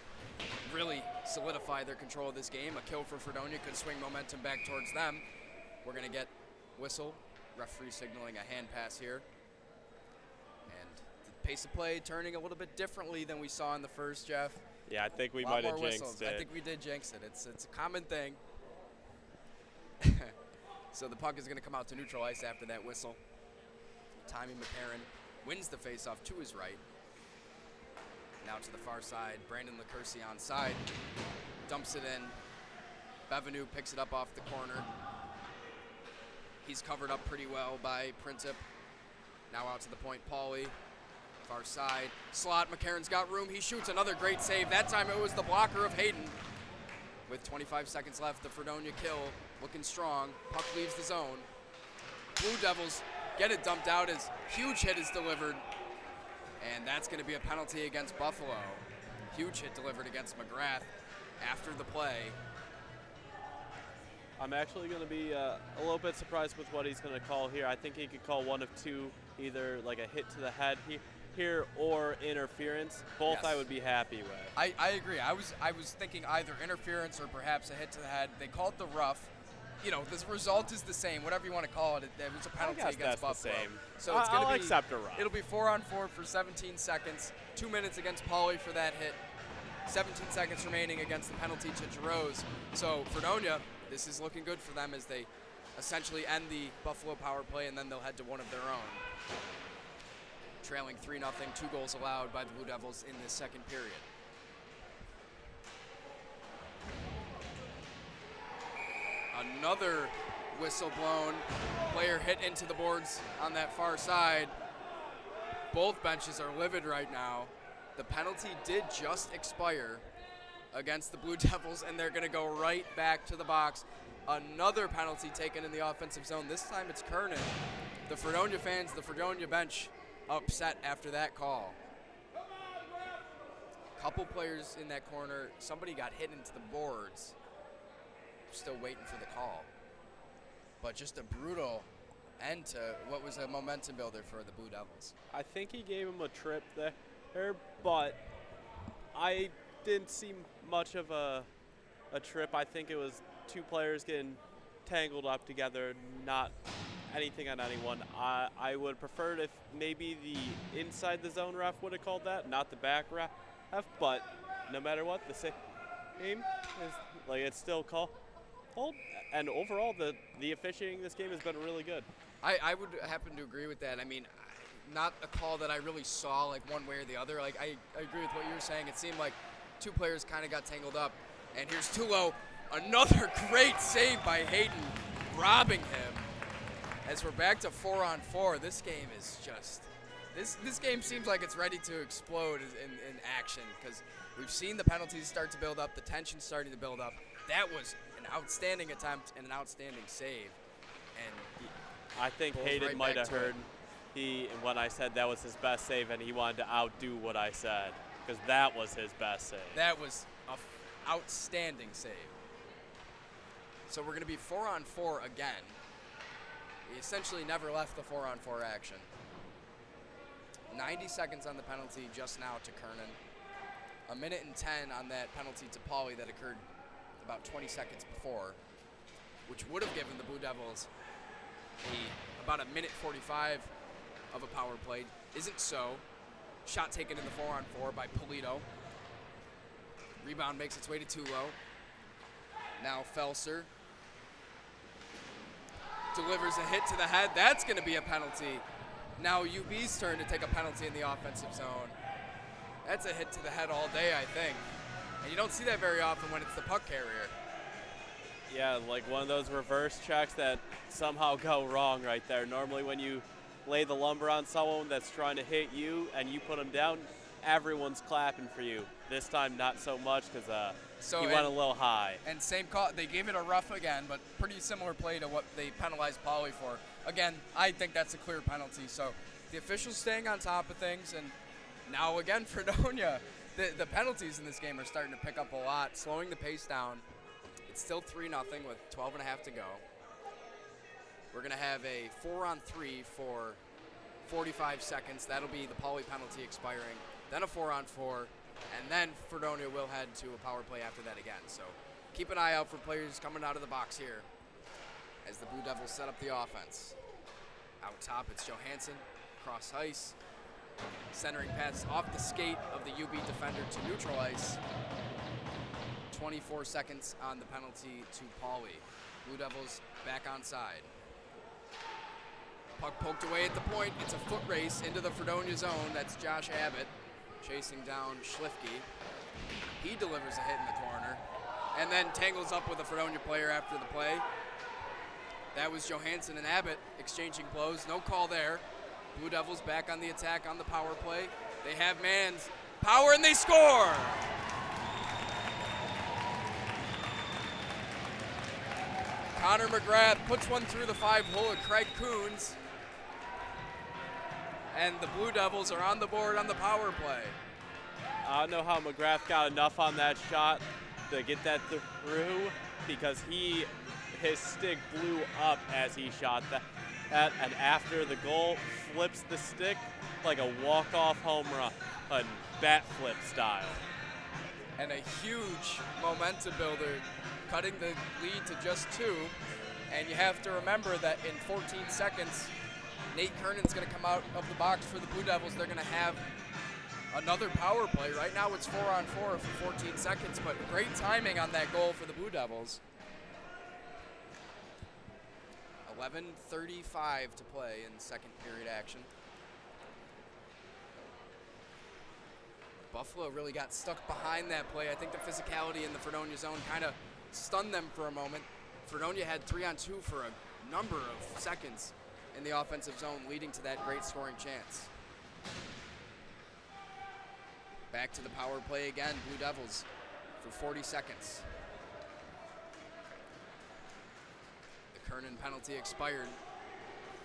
S1: really solidify their control of this game. A kill for Fredonia could swing momentum back towards them. We're going to get whistle, referee signaling a hand pass here. And the pace of play turning a little bit differently than we saw in the first, Jeff.
S2: Yeah, I think we might have jinxed it.
S1: I think we did jinx it. It's a common thing. So the puck is going to come out to neutral ice after that whistle. Tommy McCarron wins the faceoff to his right. Now to the far side, Brandon LaCursi on side. Dumps it in. Bevenu picks it up off the corner. He's covered up pretty well by Princip. Now out to the point, Pauly. Far side, slot, McCarron's got room. He shoots another great save. That time it was the blocker of Hayden. With 25 seconds left, the Fredonia kill looking strong. Puck leaves the zone. Blue Devils get it dumped out as huge hit is delivered. And that's going to be a penalty against Buffalo. Huge hit delivered against McGrath after the play.
S2: I'm actually going to be a little bit surprised with what he's going to call here. I think he could call one of two, either like a hit to the head here or interference. Both, yes. I would be happy with.
S1: I agree. I was thinking either interference or perhaps a hit to the head. They called the rough. You know, the result is the same. Whatever you want to call it, it was a penalty against Buffalo.
S2: The same.
S1: So it's going to be.
S2: Accept a rough.
S1: It'll be 4-on-4 for 17 seconds. 2 minutes against Pauly for that hit. 17 seconds remaining against the penalty to Jarosz. So Fredonia, this is looking good for them as they essentially end the Buffalo power play, and then they'll head to one of their own. Trailing 3-0, 2 goals allowed by the Blue Devils in this second period. Another whistle blown. Player hit into the boards on that far side. Both benches are livid right now. The penalty did just expire against the Blue Devils, and they're going to go right back to the box. Another penalty taken in the offensive zone. This time it's Kernan. The Fredonia fans, the Fredonia bench, upset after that call. Couple players in that corner. Somebody got hit into the boards. Still waiting for the call. But just a brutal end to what was a momentum builder for the Blue Devils.
S2: I think he gave him a trip there, but I didn't see much of a trip. I think it was two players getting tangled up together, not anything on anyone. I would prefer it if maybe the inside the zone ref would have called that, not the back ref, but no matter what, the same game is like it's still called. And overall, the officiating in this game has been really good.
S1: I would happen to agree with that. I mean, not a call that I really saw like one way or the other. Like I agree with what you were saying. It seemed like two players kind of got tangled up. And here's Tulo, another great save by Hayden, robbing him. As we're back to 4-on-4, this game is just this game seems like it's ready to explode in action because we've seen the penalties start to build up, the tension's starting to build up. That was an outstanding attempt and an outstanding save. And
S2: I think Hayden might have heard when I said that was his best save, and he wanted to outdo what I said because that was his best save.
S1: That was an outstanding save. So we're going to be 4-on-4 again. He essentially never left the 4-on-4 action. 90 seconds on the penalty just now to Kernan. 1 minute and 10 on that penalty to Pauly that occurred about 20 seconds before, which would have given the Blue Devils about 1 minute 45 of a power play. Isn't so. Shot taken in the 4-on-4 by Polito. Rebound makes its way to Tulo. Now Felser delivers a hit to the head. That's going to be a penalty. Now UB's turn to take a penalty in the offensive zone. That's a hit to the head all day, I think. And you don't see that very often when it's the puck carrier.
S2: Yeah, like one of those reverse checks that somehow go wrong right there. Normally when you lay the lumber on someone that's trying to hit you and you put them down, everyone's clapping for you. This time, not so much because
S1: So
S2: you went a little high.
S1: And same call. They gave it a rough again, but pretty similar play to what they penalized Pauley for. Again, I think that's a clear penalty. So the officials staying on top of things, and now again, Fredonia. The penalties in this game are starting to pick up a lot, slowing the pace down. It's still 3-0 with 12.5 to go. We're going to have a 4-on-3 for 45 seconds. That'll be the Pauley penalty expiring. Then a 4-on-4, and then Fredonia will head to a power play after that again. So keep an eye out for players coming out of the box here as the Blue Devils set up the offense. Out top, it's Johansson, cross ice. Centering pass off the skate of the UB defender to neutral ice. 24 seconds on the penalty to Pauley. Blue Devils back on side. Puck poked away at the point. It's a foot race into the Fredonia zone. That's Josh Abbott chasing down Schlifke. He delivers a hit in the corner and then tangles up with a Fredonia player after the play. That was Johansson and Abbott exchanging blows. No call there. Blue Devils back on the attack on the power play. They have man's power and they score! Connor McGrath puts one through the 5-hole of Craig Coons. And the Blue Devils are on the board on the power play.
S2: I don't know how McGrath got enough on that shot to get that through because his stick blew up as he shot that. And after the goal, flips the stick like a walk-off home run, a bat flip style.
S1: And a huge momentum builder, cutting the lead to just 2. And you have to remember that in 14 seconds, Nate Kernan's going to come out of the box for the Blue Devils. They're going to have another power play. Right now it's 4-on-4 for 14 seconds, but great timing on that goal for the Blue Devils. 11:35 to play in second period action. Buffalo really got stuck behind that play. I think the physicality in the Fredonia zone kind of stunned them for a moment. Fredonia had 3-on-2 for a number of seconds in the offensive zone, leading to that great scoring chance. Back to the power play again, Blue Devils for 40 seconds. Kernan penalty expired.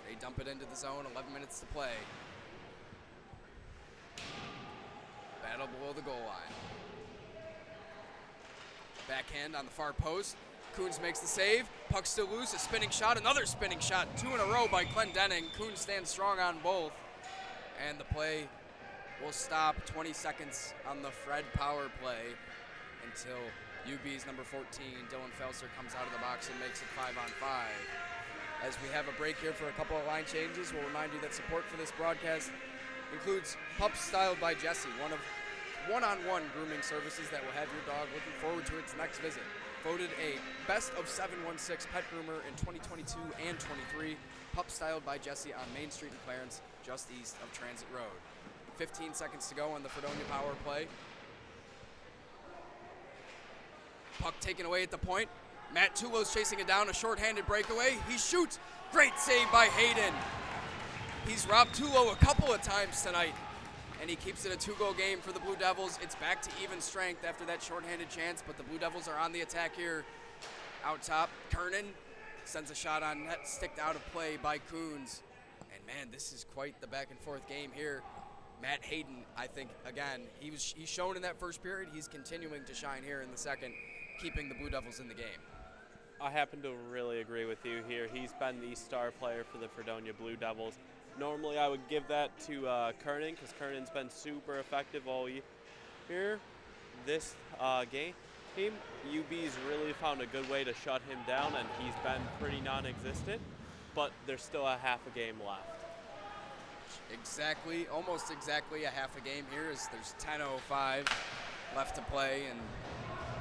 S1: They dump it into the zone, 11 minutes to play. Battle below the goal line. Backhand on the far post. Coons makes the save. Puck still loose, a spinning shot, another spinning shot. 2 in a row by Clendenning. Coons stands strong on both. And the play will stop 20 seconds on the Fred power play until UB's number 14, Dylan Felser, comes out of the box and makes it 5-on-5. As we have a break here for a couple of line changes, we'll remind you that support for this broadcast includes Pups Styled by Jesse, one of one-on-one grooming services that will have your dog looking forward to its next visit. Voted a Best of 716 pet groomer in 2022 and 23. Pups Styled by Jesse on Main Street in Clarence, just east of Transit Road. 15 seconds to go on the Fredonia power play. Puck taken away at the point. Matt Tulo's chasing it down, a shorthanded breakaway. He shoots. Great save by Hayden. He's robbed Tulo a couple of times tonight, and he keeps it a 2-goal game for the Blue Devils. It's back to even strength after that shorthanded chance, but the Blue Devils are on the attack here. Out top, Kernan sends a shot on net, sticked out of play by Coons. And man, this is quite the back and forth game here. Matt Hayden, I think, again, he's shown in that first period. He's continuing to shine here in the second, keeping the Blue Devils in the game.
S2: I happen to really agree with you here. He's been the star player for the Fredonia Blue Devils. Normally I would give that to Kernan because Kernan's been super effective all year. This game, UB's really found a good way to shut him down, and he's been pretty non-existent, but there's still a half a game left.
S1: Exactly, almost exactly a half a game here as there's 10:05 left to play, and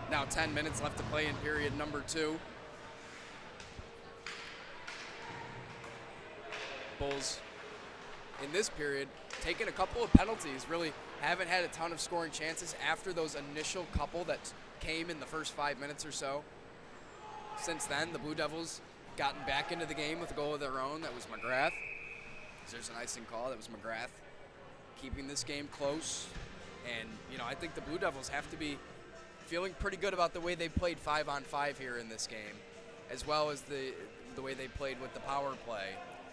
S1: now 10 minutes left to play in period number 2. Bulls in this period taking a couple of penalties, really haven't had a ton of scoring chances after those initial couple that came in the first 5 minutes or so. Since then, the Blue Devils gotten back into the game with a goal of their own. That was McGrath. There's an icing call. That was McGrath keeping this game close. And, I think the Blue Devils have to be feeling pretty good about the way they played 5-on-5 here in this game, as well as the way they played with the power play.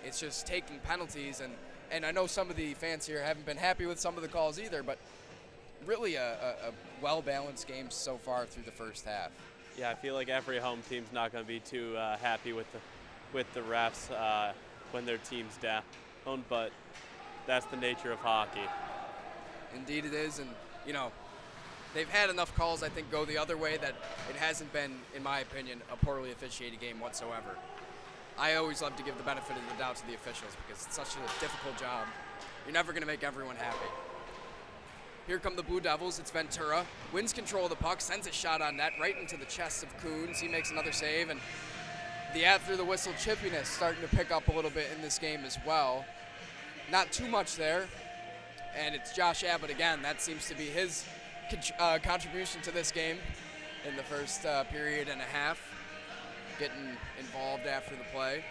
S1: It's just taking penalties, and I know some of the fans here haven't been happy with some of the calls either, but really a well-balanced game so far through the first half.
S2: Yeah, I feel like every home team's not going to be too happy with the refs when their team's down, but that's the nature of hockey.
S1: Indeed it is, and, they've had enough calls, I think, go the other way that it hasn't been, in my opinion, a poorly officiated game whatsoever. I always love to give the benefit of the doubt to the officials because it's such a difficult job. You're never going to make everyone happy. Here come the Blue Devils. It's Ventura. Wins control of the puck, sends a shot on net right into the chest of Coons. He makes another save, and the after-the-whistle chippiness starting to pick up a little bit in this game as well. Not too much there, and it's Josh Abbott again. That seems to be his contribution to this game in the first period and a half, getting involved after the play.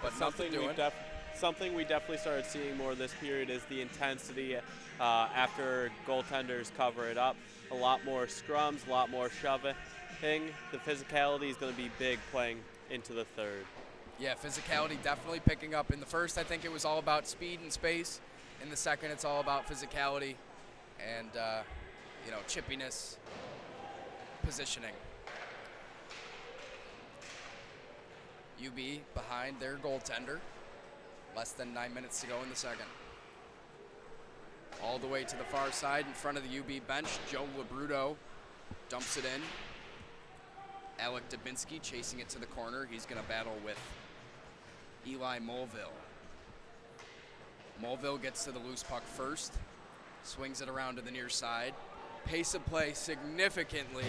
S1: But
S2: something we definitely started seeing more this period is the intensity after goaltenders cover it up. A lot more scrums, a lot more shoving. The physicality is going to be big playing into the third.
S1: Yeah, physicality definitely picking up. In the first, I think it was all about speed and space. In the second, it's all about physicality and, chippiness, positioning. UB behind their goaltender. Less than 9 minutes to go in the second. All the way to the far side in front of the UB bench, Joe Labruto dumps it in. Alec Dubinsky chasing it to the corner. He's going to battle with Eli Mulville. Mulville gets to the loose puck first, swings it around to the near side. Pace of play significantly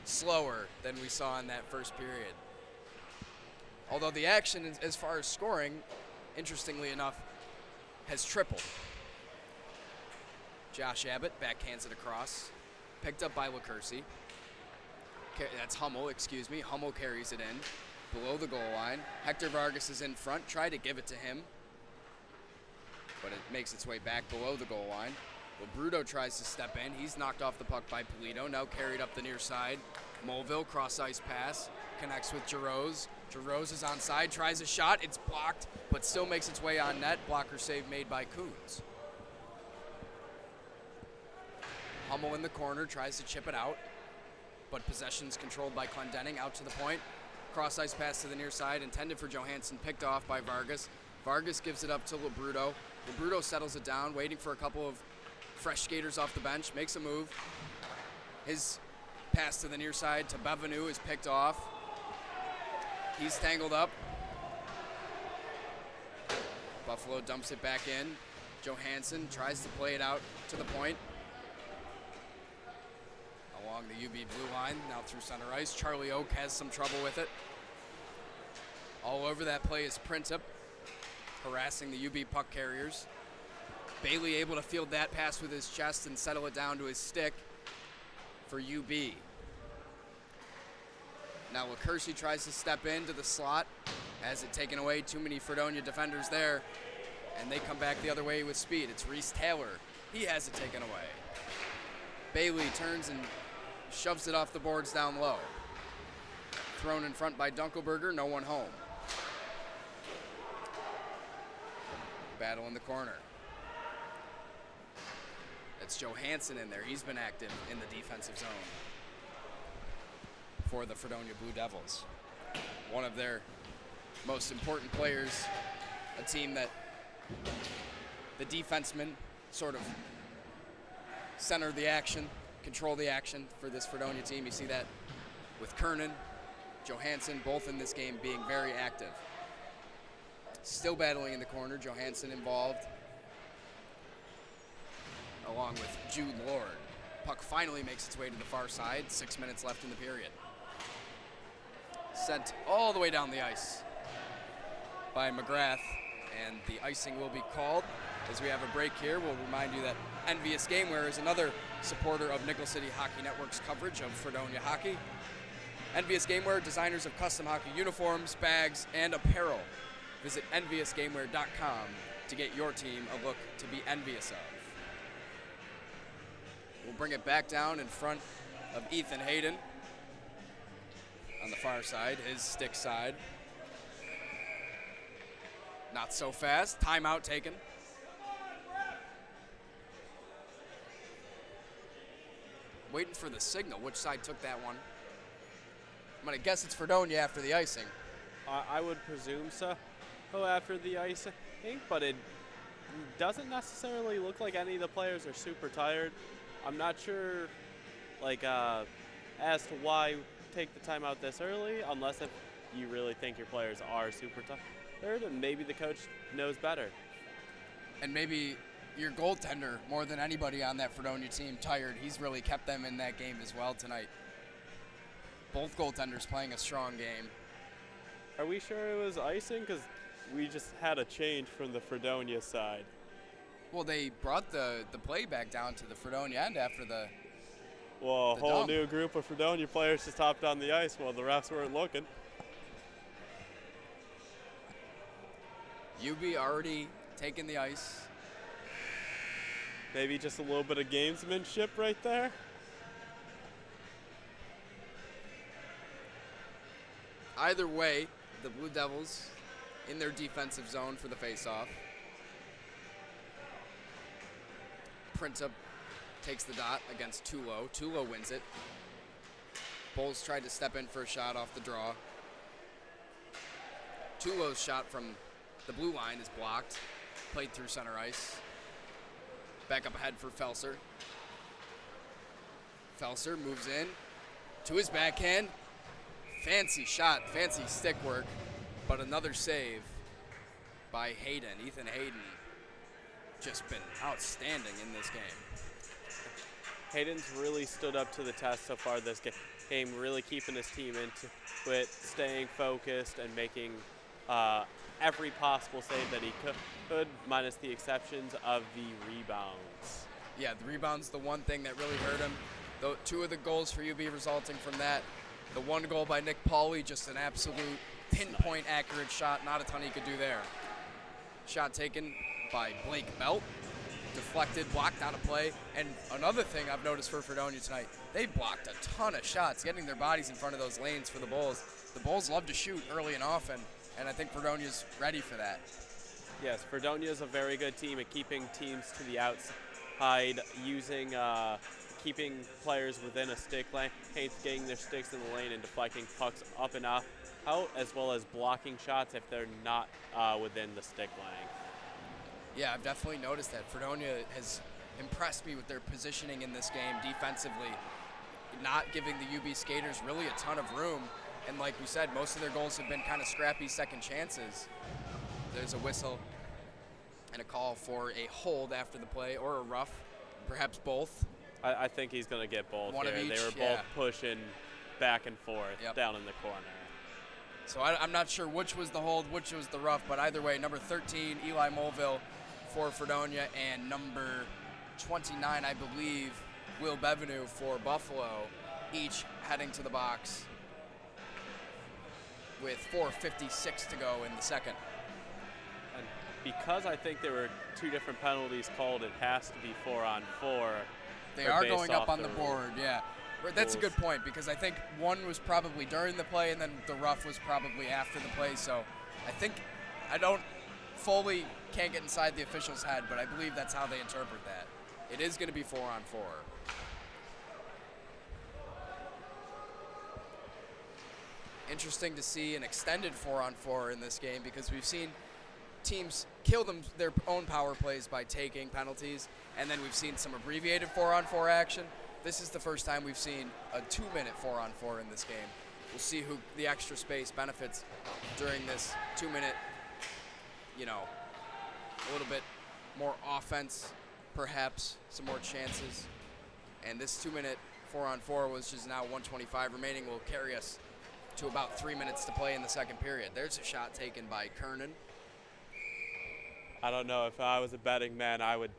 S1: slower than we saw in that first period. Although the action, as far as scoring, interestingly enough, has tripled. Josh Abbott backhands it across, picked up by LaCourcy. That's Hummel, excuse me. Hummel carries it in, below the goal line. Hector Vargas is in front, tried to give it to him, but it makes its way back below the goal line. Labruto tries to step in. He's knocked off the puck by Polito, now carried up the near side. Mulville, cross-ice pass, connects with Jarosz. Jarosz is onside, tries a shot. It's blocked, but still makes its way on net. Blocker save made by Coons. Hummel in the corner, tries to chip it out, but possession's controlled by Clendenning out to the point. Cross-ice pass to the near side, intended for Johansson, picked off by Vargas. Vargas gives it up to Labruto. Labruto settles it down, waiting for a couple of fresh skaters off the bench, makes a move. His pass to the near side to Bevanu is picked off. He's tangled up. Buffalo dumps it back in. Johansson tries to play it out to the point. Along the UB blue line, now through center ice. Charlie Oak has some trouble with it. All over that play is Princip, harassing the UB puck carriers. Bailey able to field that pass with his chest and settle it down to his stick for UB. Now LaCourcy tries to step into the slot, has it taken away. Too many Fredonia defenders there, and they come back the other way with speed. It's Reese Taylor. He has it taken away. Bailey turns and shoves it off the boards down low. Thrown in front by Dunkelberger, no one home. Battle in the corner. It's Johansson in there. He's been active in the defensive zone for the Fredonia Blue Devils. One of their most important players, a team that the defensemen sort of center the action, control the action for this Fredonia team. You see that with Kernan, Johansson, both in this game being very active. Still battling in the corner, Johansson involved, along with Jude Lord. Puck finally makes its way to the far side, 6 minutes left in the period. Sent all the way down the ice by McGrath, and the icing will be called. As we have a break here, we'll remind you that Envious Gameware is another supporter of Nickel City Hockey Network's coverage of Fredonia hockey. Envious Gameware, designers of custom hockey uniforms, bags, and apparel. Visit enviousgameware.com to get your team a look to be envious of. bring it back down in front of Ethan Hayden on the far side, his stick side. Not so fast. Timeout taken. Waiting for the signal. Which side took that one? I'm going to guess it's Fredonia after the icing.
S2: I would presume so after the icing, but it doesn't necessarily look like any of the players are super tired. I'm not sure as to why take the timeout this early, unless if you really think your players are super tired, and maybe the coach knows better.
S1: And maybe your goaltender, more than anybody on that Fredonia team, tired. He's really kept them in that game as well tonight. Both goaltenders playing a strong game.
S2: Are we sure it was icing? Because we just had a change from the Fredonia side.
S1: Well, they brought the play back down to the Fredonia end after the
S2: Well, a whole
S1: dump.
S2: new group of Fredonia players just hopped on the ice while the refs weren't looking.
S1: UB already taking the ice.
S2: Maybe just a little bit of gamesmanship right there.
S1: Either way, the Blue Devils in their defensive zone for the faceoff. Printup takes the dot against Tulo. Tulo wins it. Bulls tried to step in for a shot off the draw. Tulo's shot from the blue line is blocked. Played through center ice. Back up ahead for Felser. Felser moves in to his backhand. Fancy shot, fancy stick work, but another save by Hayden. Ethan Hayden just been outstanding in this game.
S2: Hayden's really stood up to the test so far this game, really keeping his team into it, staying focused and making every possible save that he could, minus the exceptions of the rebounds.
S1: Yeah, the rebound's the one thing that really hurt him. Two of the goals for UB resulting from that. The one goal by Nick Pauley, just an absolute pinpoint accurate shot. Not a ton he could do there. Shot taken by Blake Belt. Deflected, blocked out of play. And another thing I've noticed for Fredonia tonight, they blocked a ton of shots, getting their bodies in front of those lanes for the Bulls. The Bulls love to shoot early and often, and I think Fredonia's ready for that.
S2: Yes, Fredonia is a very good team at keeping teams to the outside, using keeping players within a stick lane, getting their sticks in the lane and deflecting pucks up and out, as well as blocking shots if they're not within the stick lane.
S1: Yeah, I've definitely noticed that. Fredonia has impressed me with their positioning in this game defensively, not giving the UB skaters really a ton of room. And like we said, most of their goals have been kind of scrappy second chances. There's a whistle and a call for a hold after the play, or a rough, perhaps both.
S2: I think he's going to get both
S1: One
S2: here.
S1: of each,
S2: they were both pushing back and forth down in the corner.
S1: So I'm not sure which was the hold, which was the rough, but either way, number 13, Eli Mulville for Fredonia, and number 29, I believe, Will Bevenu for Buffalo, each heading to the box with 4:56 to go in the second.
S2: And because I think there were two different penalties called, it has to be 4-on-4.
S1: They are going up on the board, yeah. That's a good point, because I think one was probably during the play and then the rough was probably after the play. So I don't fully can't get inside the official's head, but I believe that's how they interpret that. It is going to be 4-on-4. Interesting to see an extended 4-on-4 in this game, because we've seen teams kill their own power plays by taking penalties, and then we've seen some abbreviated 4-on-4 action. This is the first time we've seen a 2-minute 4-on-4 in this game. We'll see who the extra space benefits during this 2-minute, a little bit more offense, perhaps some more chances. And this 2-minute 4-on-4, which is now 1:25 remaining, will carry us to about 3 minutes to play in the second period. There's a shot taken by Kernan.
S2: I don't know. If I was a betting man, I would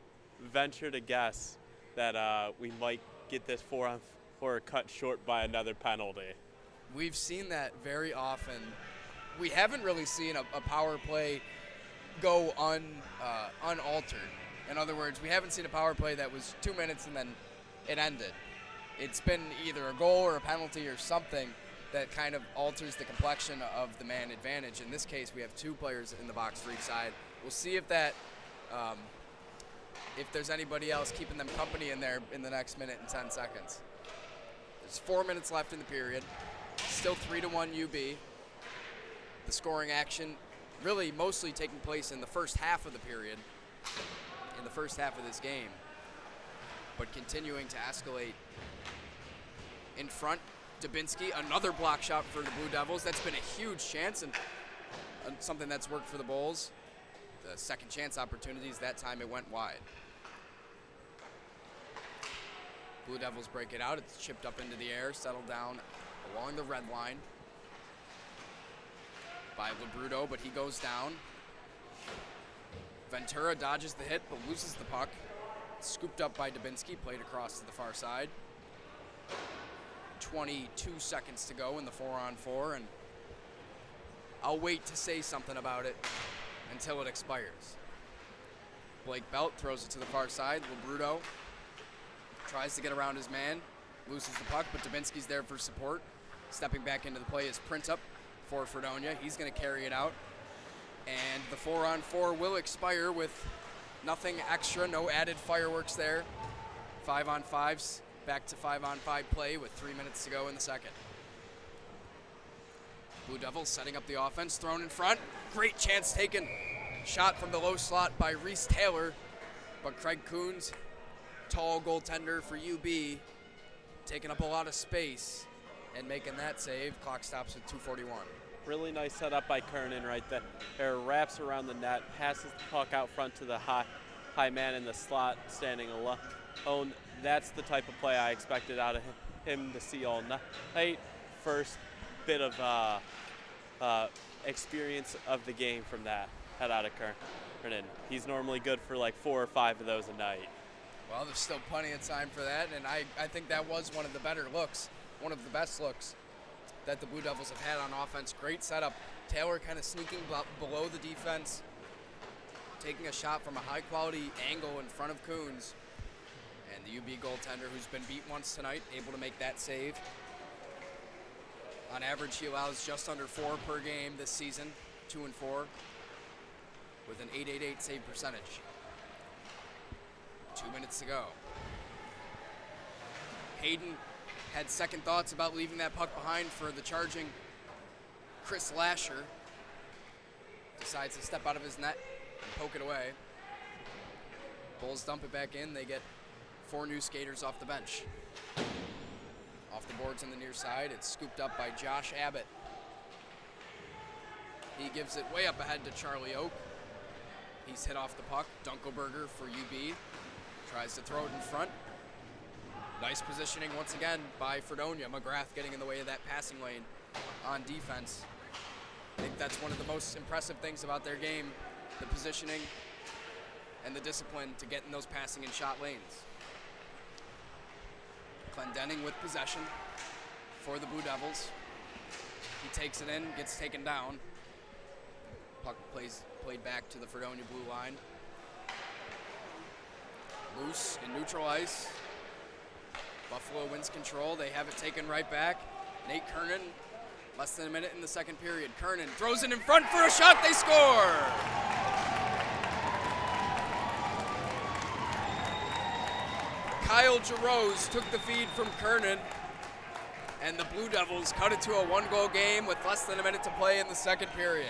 S2: venture to guess that we might get this 4-on-4 cut short by another penalty.
S1: We've seen that very often. We haven't really seen a power play go unaltered. In other words, we haven't seen a power play that was 2 minutes and then it ended. It's been either a goal or a penalty or something that kind of alters the complexion of the man advantage. In this case, we have 2 players in the box for each side. We'll see if that, if there's anybody else keeping them company in there in the next minute and 10 seconds. There's 4 minutes left in the period. Still 3-1 UB. The scoring action really mostly taking place in the first half of the period, in the first half of this game, but continuing to escalate. In front, Dubinsky, another block shot for the Blue Devils. That's been a huge chance and something that's worked for the Bulls. The second chance opportunities, that time it went wide. Blue Devils break it out. It's chipped up into the air, settled down along the red line by Labruto, but he goes down. Ventura dodges the hit, but loses the puck. Scooped up by Dubinsky, played across to the far side. 22 seconds to go in the 4-on-4, and I'll wait to say something about it until it expires. Blake Belt throws it to the far side. Labruto tries to get around his man, loses the puck, but Dubinsky's there for support. Stepping back into the play is Printup for Fredonia. He's going to carry it out. And the 4-on-4 will expire with nothing extra, no added fireworks there. 5-on-5s, back to 5-on-5 play with 3 minutes to go in the second. Blue Devils setting up the offense, thrown in front. Great chance taken. Shot from the low slot by Reese Taylor, but Craig Coons, tall goaltender for UB, taking up a lot of space and making that save. Clock stops at 2:41.
S2: Really nice setup by Kernan right there. Wraps around the net, passes the puck out front to the high man in the slot, standing alone. That's the type of play I expected out of him to see all night. First bit of experience of the game from that head out of Kernan. He's normally good for like 4 or 5 of those a night.
S1: Well, there's still plenty of time for that, and I think that was one of the better looks, one of the best looks that the Blue Devils have had on offense. Great setup. Taylor kind of sneaking below the defense, taking a shot from a high-quality angle in front of Coons. And the UB goaltender, who's been beat once tonight, able to make that save. On average, he allows just under 4 per game this season, 2 and 4, with an .888 save percentage. 2 minutes to go. Hayden had second thoughts about leaving that puck behind for the charging Chris Lasher. Decides to step out of his net and poke it away. Bulls dump it back in. They get 4 new skaters off the bench. Off the boards on the near side, it's scooped up by Josh Abbott. He gives it way up ahead to Charlie Oak. He's hit off the puck. Dunkelberger for UB. Tries to throw it in front. Nice positioning once again by Fredonia. McGrath getting in the way of that passing lane on defense. I think that's one of the most impressive things about their game, the positioning and the discipline to get in those passing and shot lanes. Clendenning with possession for the Blue Devils. He takes it in, gets taken down. Puck played back to the Fredonia blue line. Loose in neutral ice. Buffalo wins control. They have it taken right back. Nate Kernan, less than a minute in the second period. Kernan throws it in front for a shot. They score! Kyle Jarose took the feed from Kernan, and the Blue Devils cut it to a 1-goal game with less than a minute to play in the second period.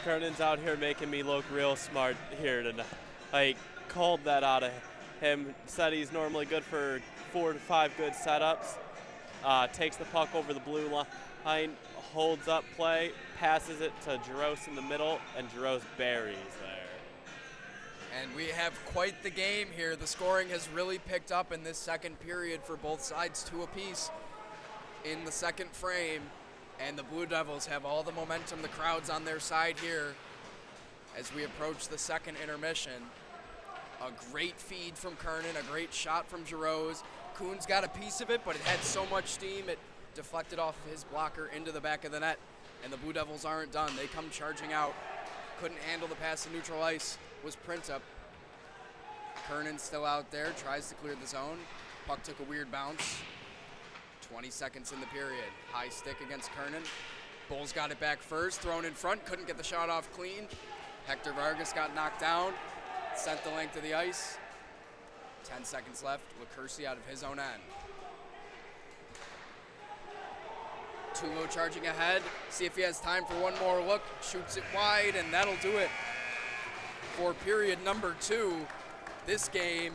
S2: Kernan's out here making me look real smart here tonight. I called that out of him. Said he's normally good for 4 to 5 good setups. Takes the puck over the blue line, holds up play, passes it to Jarose in the middle, and Jarose buries there.
S1: And we have quite the game here. The scoring has really picked up in this second period for both sides, 2 apiece in the second frame. And the Blue Devils have all the momentum. The crowd's on their side here as we approach the second intermission. A great feed from Kernan, a great shot from Jarose. Coons got a piece of it, but it had so much steam it deflected off of his blocker into the back of the net. And the Blue Devils aren't done. They come charging out. Couldn't handle the pass to neutral ice. Was Printup. Kernan still out there, tries to clear the zone. Puck took a weird bounce. 20 seconds in the period. High stick against Kernan. Bulls got it back first, thrown in front, couldn't get the shot off clean. Hector Vargas got knocked down, sent the length of the ice. 10 seconds left, LaCursi out of his own end. Tulo charging ahead, see if he has time for one more look, shoots it wide, and that'll do it for period number 2. This game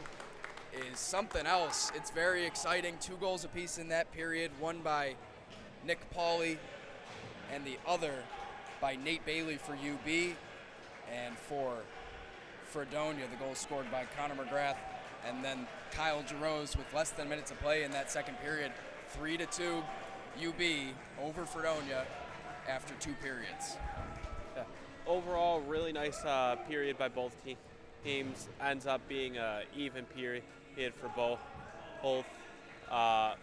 S1: is something else. It's very exciting. 2 goals apiece in that period, one by Nick Pauly and the other by Nate Bailey for UB. And for Fredonia, the goal scored by Connor McGrath and then Kyle Jarose with less than a minute to play in that second period. 3-2 UB over Fredonia after 2 periods.
S2: Yeah. Overall, really nice period by both teams. Ends up being an even period for both. I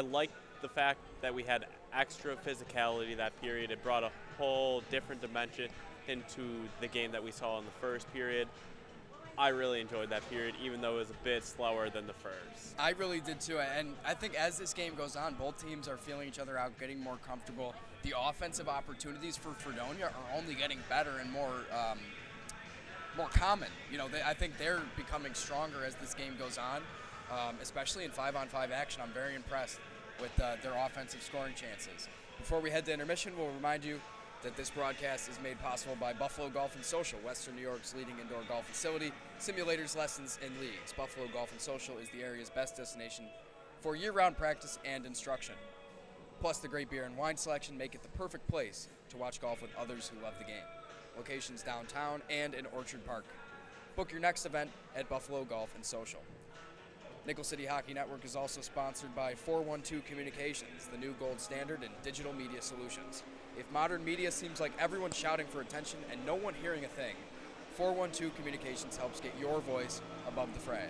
S2: like the fact that we had extra physicality that period. It brought a whole different dimension into the game that we saw in the first period. I really enjoyed that period, even though it was a bit slower than the first.
S1: I really did too, and I think as this game goes on, both teams are feeling each other out, getting more comfortable. The offensive opportunities for Fredonia are only getting better and more common. You know, I think they're becoming stronger as this game goes on, especially in 5-on-5 action. I'm very impressed with their offensive scoring chances. Before we head to intermission, we'll remind you that this broadcast is made possible by Buffalo Golf and Social, Western New York's leading indoor golf facility, simulators, lessons, and leagues. Buffalo Golf and Social is the area's best destination for year-round practice and instruction. Plus, the great beer and wine selection make it the perfect place to watch golf with others who love the game. Locations downtown and in Orchard Park. Book your next event at Buffalo Golf and Social. Nickel City Hockey Network is also sponsored by 412 Communications, the new gold standard in digital media solutions. If modern media seems like everyone's shouting for attention and no one hearing a thing, 412 Communications helps get your voice above the fray.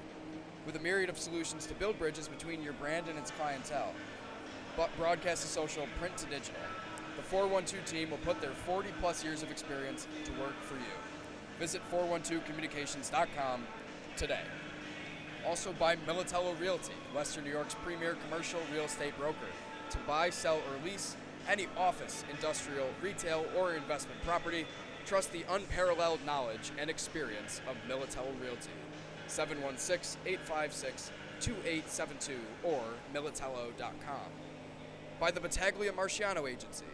S1: With a myriad of solutions to build bridges between your brand and its clientele, but broadcast to social, print to digital, the 412 team will put their 40-plus years of experience to work for you. Visit 412communications.com today. Also by Militello Realty, Western New York's premier commercial real estate broker. To buy, sell, or lease any office, industrial, retail, or investment property, trust the unparalleled knowledge and experience of Militello Realty. 716-856-2872 or militello.com. By the Battaglia Marciano Agency,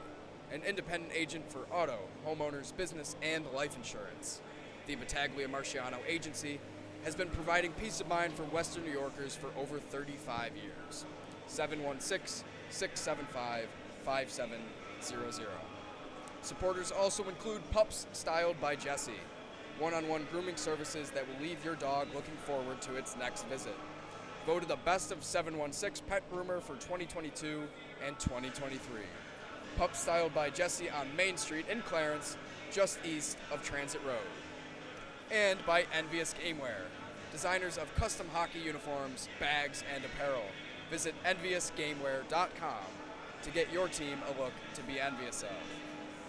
S1: an independent agent for auto, homeowners, business, and life insurance. The Battaglia Marciano Agency has been providing peace of mind for Western New Yorkers for over 35 years. 716-675-5700. Supporters also include Pups Styled by Jesse, one-on-one grooming services that will leave your dog looking forward to its next visit. Voted the best of 716 Pet Groomer for 2022 and 2023. Pups Styled by Jesse on Main Street in Clarence, just east of Transit Road. And by Envious Gameware, designers of custom hockey uniforms, bags, and apparel. Visit enviousgameware.com to get your team a look to be envious of.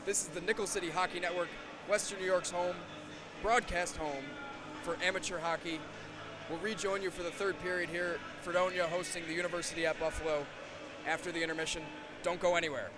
S1: This is the Nickel City Hockey Network, Western New York's home, broadcast home for amateur hockey. We'll rejoin you for the third period here, Fredonia hosting the University at Buffalo after the intermission. Don't go anywhere.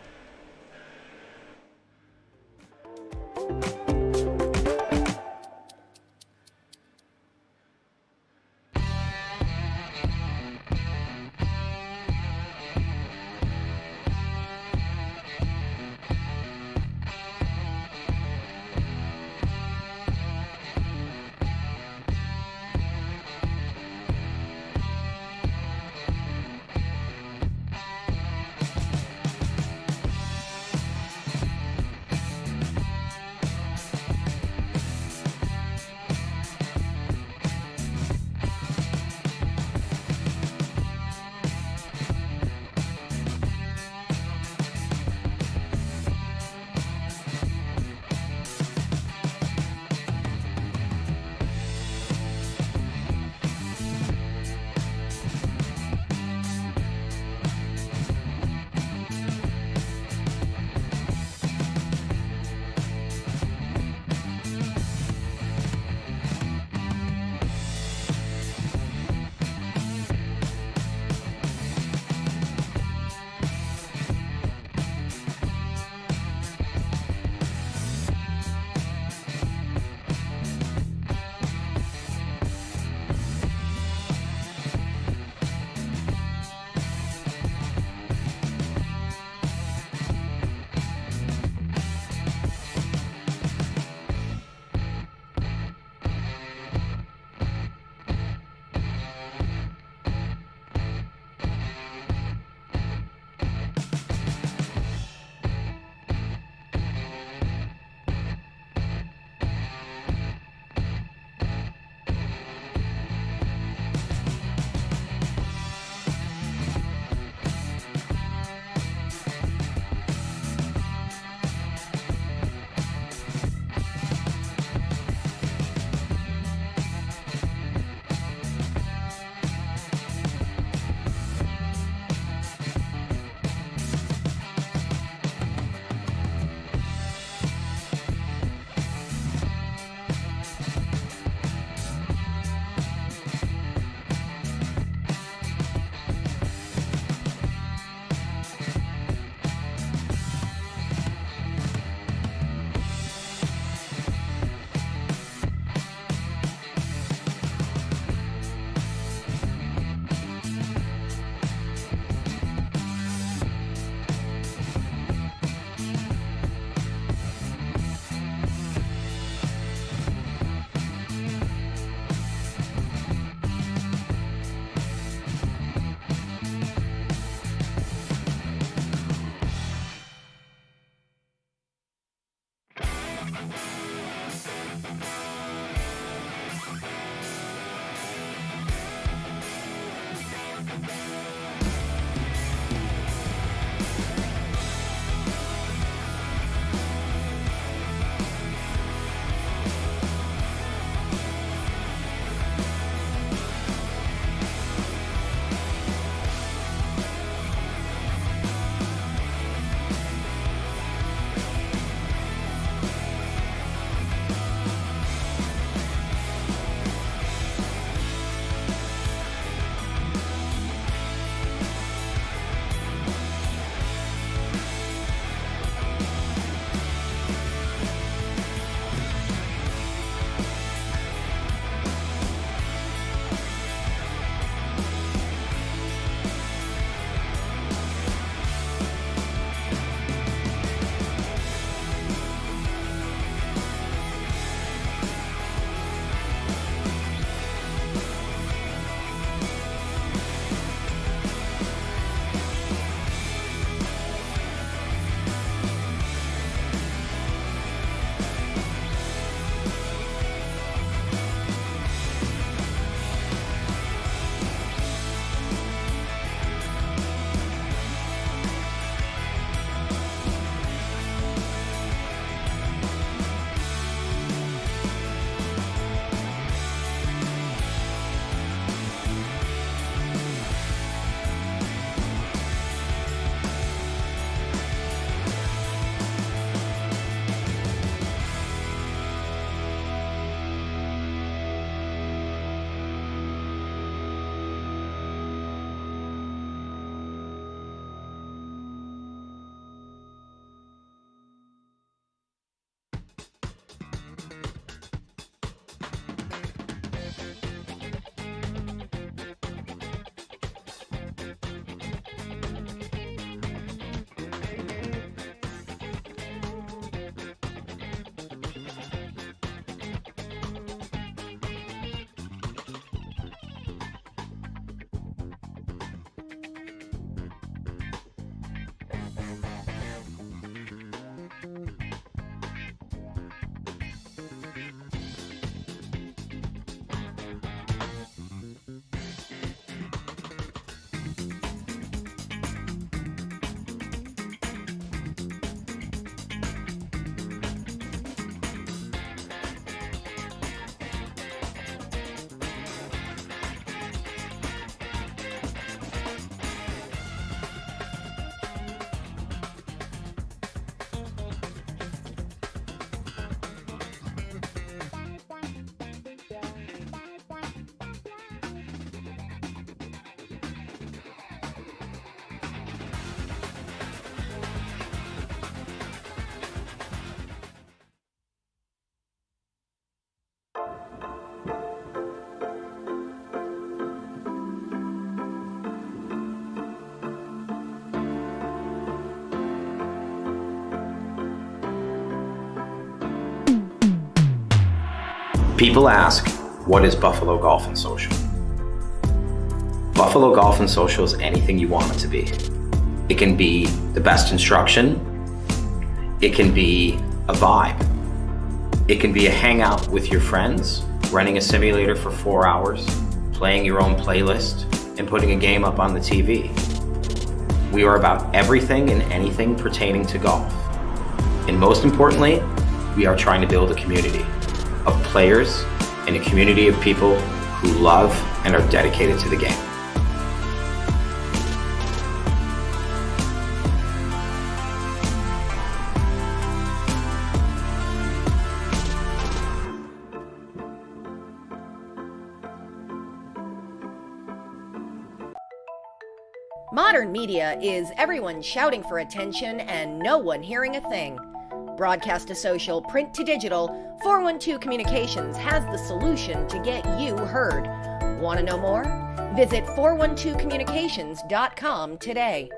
S3: People ask, what is Buffalo Golf and Social? Buffalo Golf and Social is anything you want it to be. It can be the best instruction. It can be a vibe. It can be a hangout with your friends, running a simulator for 4 hours, playing your own playlist, and putting a game up on the TV. We are about everything and anything pertaining to golf. And most importantly, we are trying to build a community of players and a community of people who love and are dedicated to the game.
S4: Modern media is everyone shouting for attention and no one hearing a thing. Broadcast to social, print to digital, 412 Communications has the solution to get you heard. Want to know more? Visit 412communications.com today.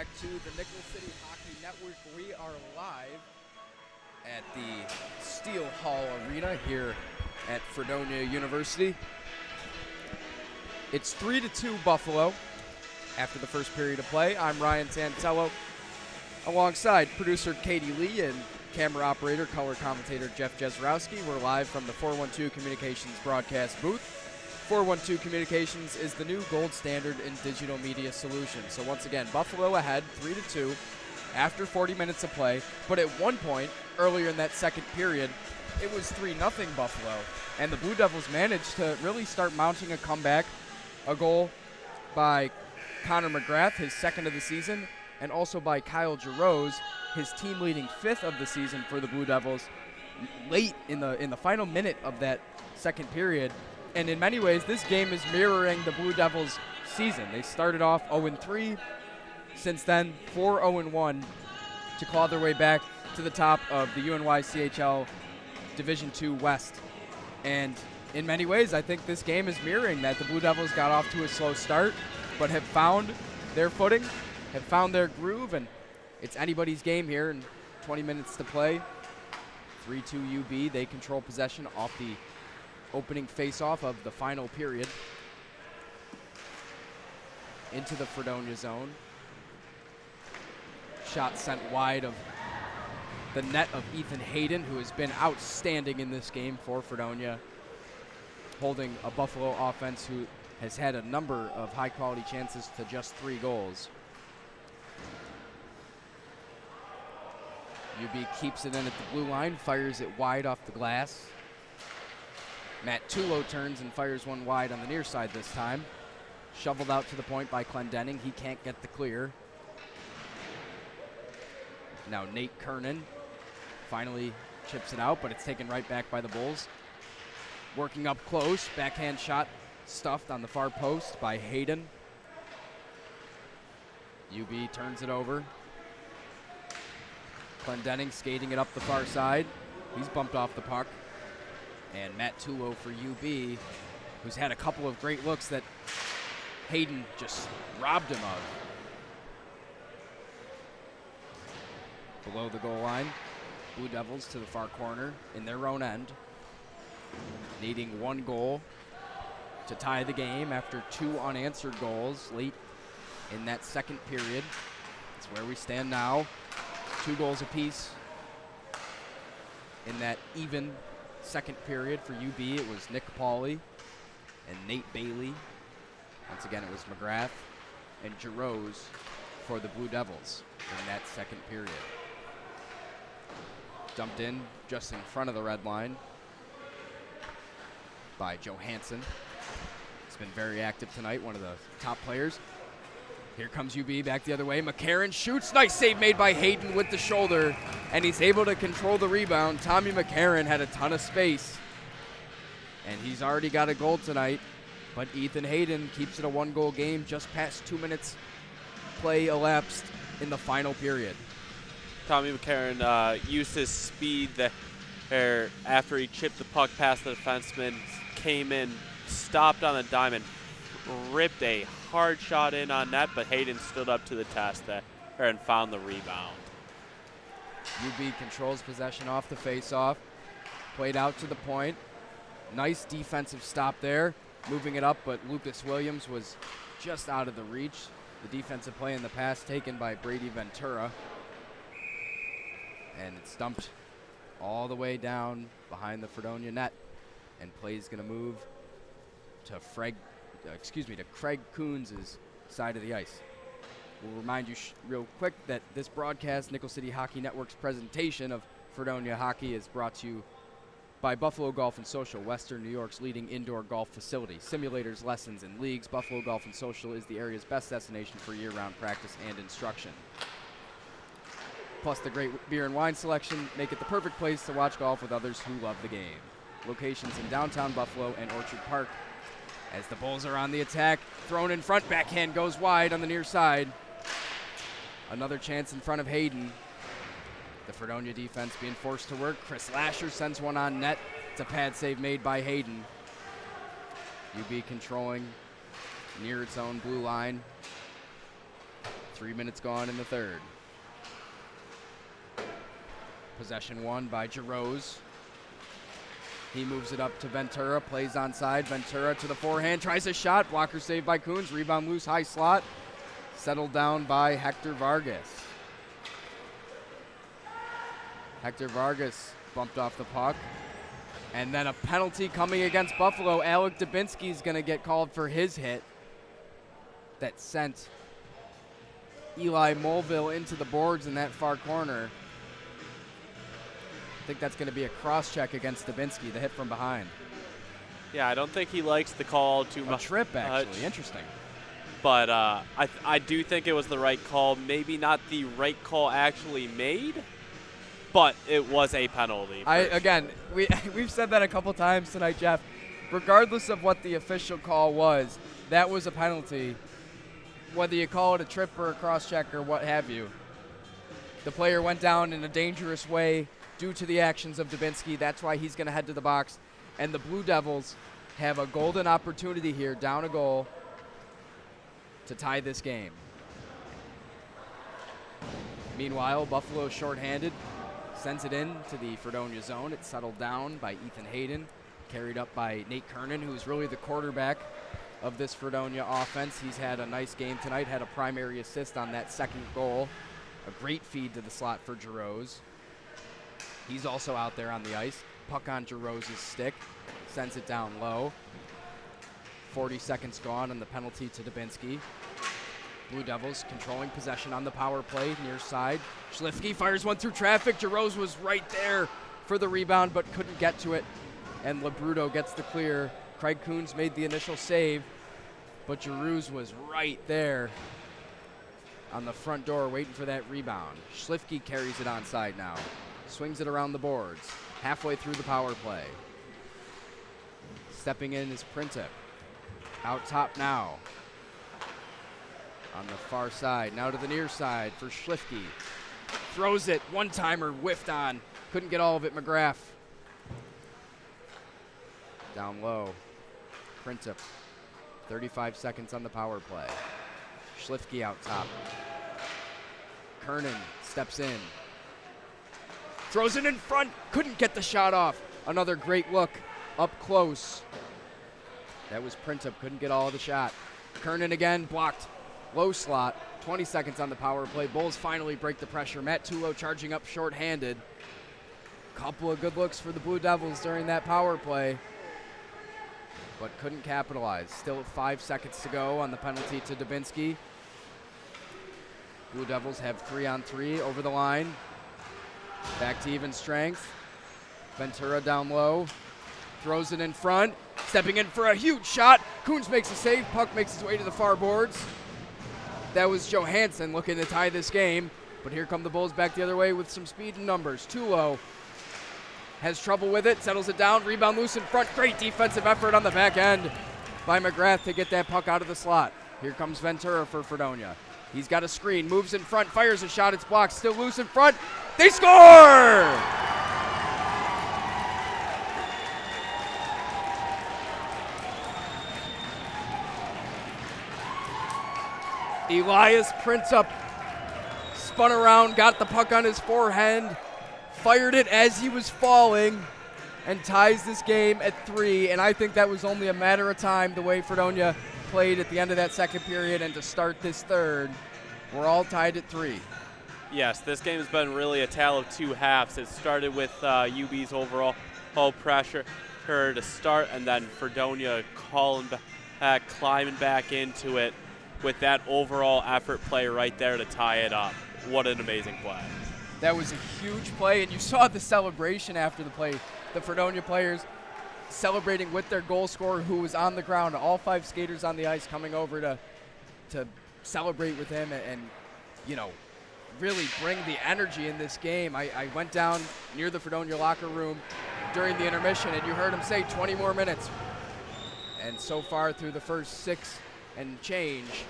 S1: back to the Nickel City Hockey Network. We are live at the Steele Hall Arena here at Fredonia University. It's 3-2 Buffalo after the first period of play. I'm Ryan Santello alongside producer Katie Lee and camera operator, color commentator Jeff Jezrowski. We're live from the 412 Communications broadcast booth. 412 Communications is the new gold standard in digital media solutions. So once again, Buffalo ahead 3-2 after 40 minutes of play. But at one point, earlier in that second period, it was 3-0 Buffalo. And the Blue Devils managed to really start mounting a comeback. A goal by Connor McGrath, his second of the season, and also by Kyle Jarosz, his team-leading fifth of the season for the Blue Devils, late in the final minute of that second period. And in many ways, this game is mirroring the Blue Devils' season. They started off 0-3. Since then, 4-0-1 to claw their way back to the top of the UNYCHL Division II West. And in many ways, I think this game is mirroring that. The Blue Devils got off to a slow start, but have found their footing, have found their groove, and it's anybody's game here in 20 minutes to play. 3-2 UB. They control possession off the opening face-off of the final period. Into the Fredonia zone. Shot sent wide of the net of Ethan Hayden, who has been outstanding in this game for Fredonia, holding a Buffalo offense who has had a number of high-quality chances to just 3 goals. UB keeps it in at the blue line, fires it wide off the glass. Matt Tulo turns and fires one wide on the near side this time. Shoveled out to the point by Clendenning. He can't get the clear. Now Nate Kernan finally chips it out, but it's taken right back by the Bulls. Working up close, backhand shot stuffed on the far post by Hayden. UB turns it over. Clendenning skating it up the far side. He's bumped off the puck. And Matt Tulo for UB, who's had a couple of great looks that Hayden just robbed him of. Below the goal line, Blue Devils to the far corner in their own end, needing 1 goal to tie the game after 2 unanswered goals late in that second period. That's where we stand now. 2 goals apiece in that even second period for UB. It was Nick Pauly and Nate Bailey. Once again, it was McGrath and Jarosz for the Blue Devils in that second period. Dumped in just in front of the red line by Johansson. He's been very active tonight, one of the top players. Here comes UB back the other way. McCarron shoots. Nice save made by Hayden with the shoulder, and he's able to control the rebound. Tommy McCarron had a ton of space, and he's already got a goal tonight. But Ethan Hayden keeps it a 1-goal game just past 2 minutes play elapsed in the final period.
S2: Tommy McCarron used his speed there after he chipped the puck past the defenseman, came in, stopped on a dime, and ripped a hard shot in on net, but Hayden stood up to the test there and found the rebound.
S1: UB controls possession off the face-off. Played out to the point. Nice defensive stop there. Moving it up, but Lucas Williams was just out of the reach. The defensive play in the pass taken by Brady Ventura. And it's dumped all the way down behind the Fredonia net. And play's going to move to Craig Coons' side of the ice. We'll remind you real quick that this broadcast, Nickel City Hockey Network's presentation of Fredonia hockey, is brought to you by Buffalo Golf and Social, Western New York's leading indoor golf facility. Simulators, lessons, and leagues, Buffalo Golf and Social is the area's best destination for year-round practice and instruction. Plus the great beer and wine selection make it the perfect place to watch golf with others who love the game. Locations in downtown Buffalo and Orchard Park. As the Bulls are on the attack, thrown in front, backhand goes wide on the near side. Another chance in front of Hayden. The Fredonia defense being forced to work. Chris Lasher sends one on net. It's a pad save made by Hayden. UB controlling near its own blue line. 3 minutes gone in the third. Possession won by Jarosz. He moves it up to Ventura, plays onside. Ventura to the forehand, tries a shot. Blocker saved by Coons. Rebound loose, high slot. Settled down by Hector Vargas. Hector Vargas bumped off the puck. And then a penalty coming against Buffalo. Alec Dubinsky is going to get called for his hit that sent Eli Mulville into the boards in that far corner. I think that's going to be a cross-check against Dubinsky, the hit from behind.
S2: Yeah, I don't think he likes the call too much.
S1: A trip, actually. Interesting.
S2: But I do think it was the right call. Maybe not the right call actually made, but it was a penalty.
S1: Again, we've said that a couple times tonight, Jeff. Regardless of what the official call was, that was a penalty. Whether you call it a trip or a cross-check or what have you. The player went down in a dangerous way due to the actions of Dubinsky. That's why he's going to head to the box. And the Blue Devils have a golden opportunity here, down a goal, to tie this game. Meanwhile, Buffalo shorthanded, sends it in to the Fredonia zone. It's settled down by Ethan Hayden, carried up by Nate Kernan, who's really the quarterback of this Fredonia offense. He's had a nice game tonight, had a primary assist on that second goal. A great feed to the slot for Jarosz. He's also out there on the ice. Puck on Jarosz's stick, sends it down low. 40 seconds gone on the penalty to Dubinsky. Blue Devils controlling possession on the power play, near side. Schlifke fires one through traffic. Jarosz was right there for the rebound, but couldn't get to it. And Labruto gets the clear. Craig Coons made the initial save, but Jarosz was right there on the front door waiting for that rebound. Schlifke carries it onside now. Swings it around the boards, halfway through the power play. Stepping in is Printip. Out top now. On the far side, now to the near side for Schlifke. Throws it, one-timer, whiffed on. Couldn't get all of it, McGrath. Down low, Printip. 35 seconds on the power play. Schlifke out top. Kernan steps in. Throws it in front, couldn't get the shot off. Another great look up close. That was Printip, couldn't get all of the shot. Kernan again, blocked. Low slot, 20 seconds on the power play. Bulls finally break the pressure. Matt Tulo charging up shorthanded. Couple of good looks for the Blue Devils during that power play, but couldn't capitalize. Still 5 seconds to go on the penalty to Dubinsky. Blue Devils have 3-on-3 over the line. Back to even strength. Ventura down low. Throws it in front. Stepping in for a huge shot. Coons makes a save. Puck makes its way to the far boards. That was Johansson looking to tie this game. But here come the Bulls back the other way with some speed and numbers. Tulo has trouble with it. Settles it down. Rebound loose in front. Great defensive effort on the back end by McGrath to get that puck out of the slot. Here comes Ventura for Fredonia. He's got a screen. Moves in front. Fires a shot. It's blocked. Still loose in front. They score! Elias Printip spun around, got the puck on his forehand, fired it as he was falling, and ties this game at 3. And I think that was only a matter of time the way Fredonia played at the end of that second period and to start this third. We're all tied at 3.
S2: Yes, this game has been really a tale of two halves. It started with UB's overall pressure to start, and then Fredonia calling back, climbing back into it with that overall effort play right there to tie it up. What an amazing play.
S1: That was a huge play, and you saw the celebration after the play. The Fredonia players celebrating with their goal scorer who was on the ground. All 5 skaters on the ice coming over to celebrate with him and you know, really bring the energy in this game. I went down near the Fredonia locker room during the intermission, and you heard him say 20 more minutes. And so far through the first 6 and change,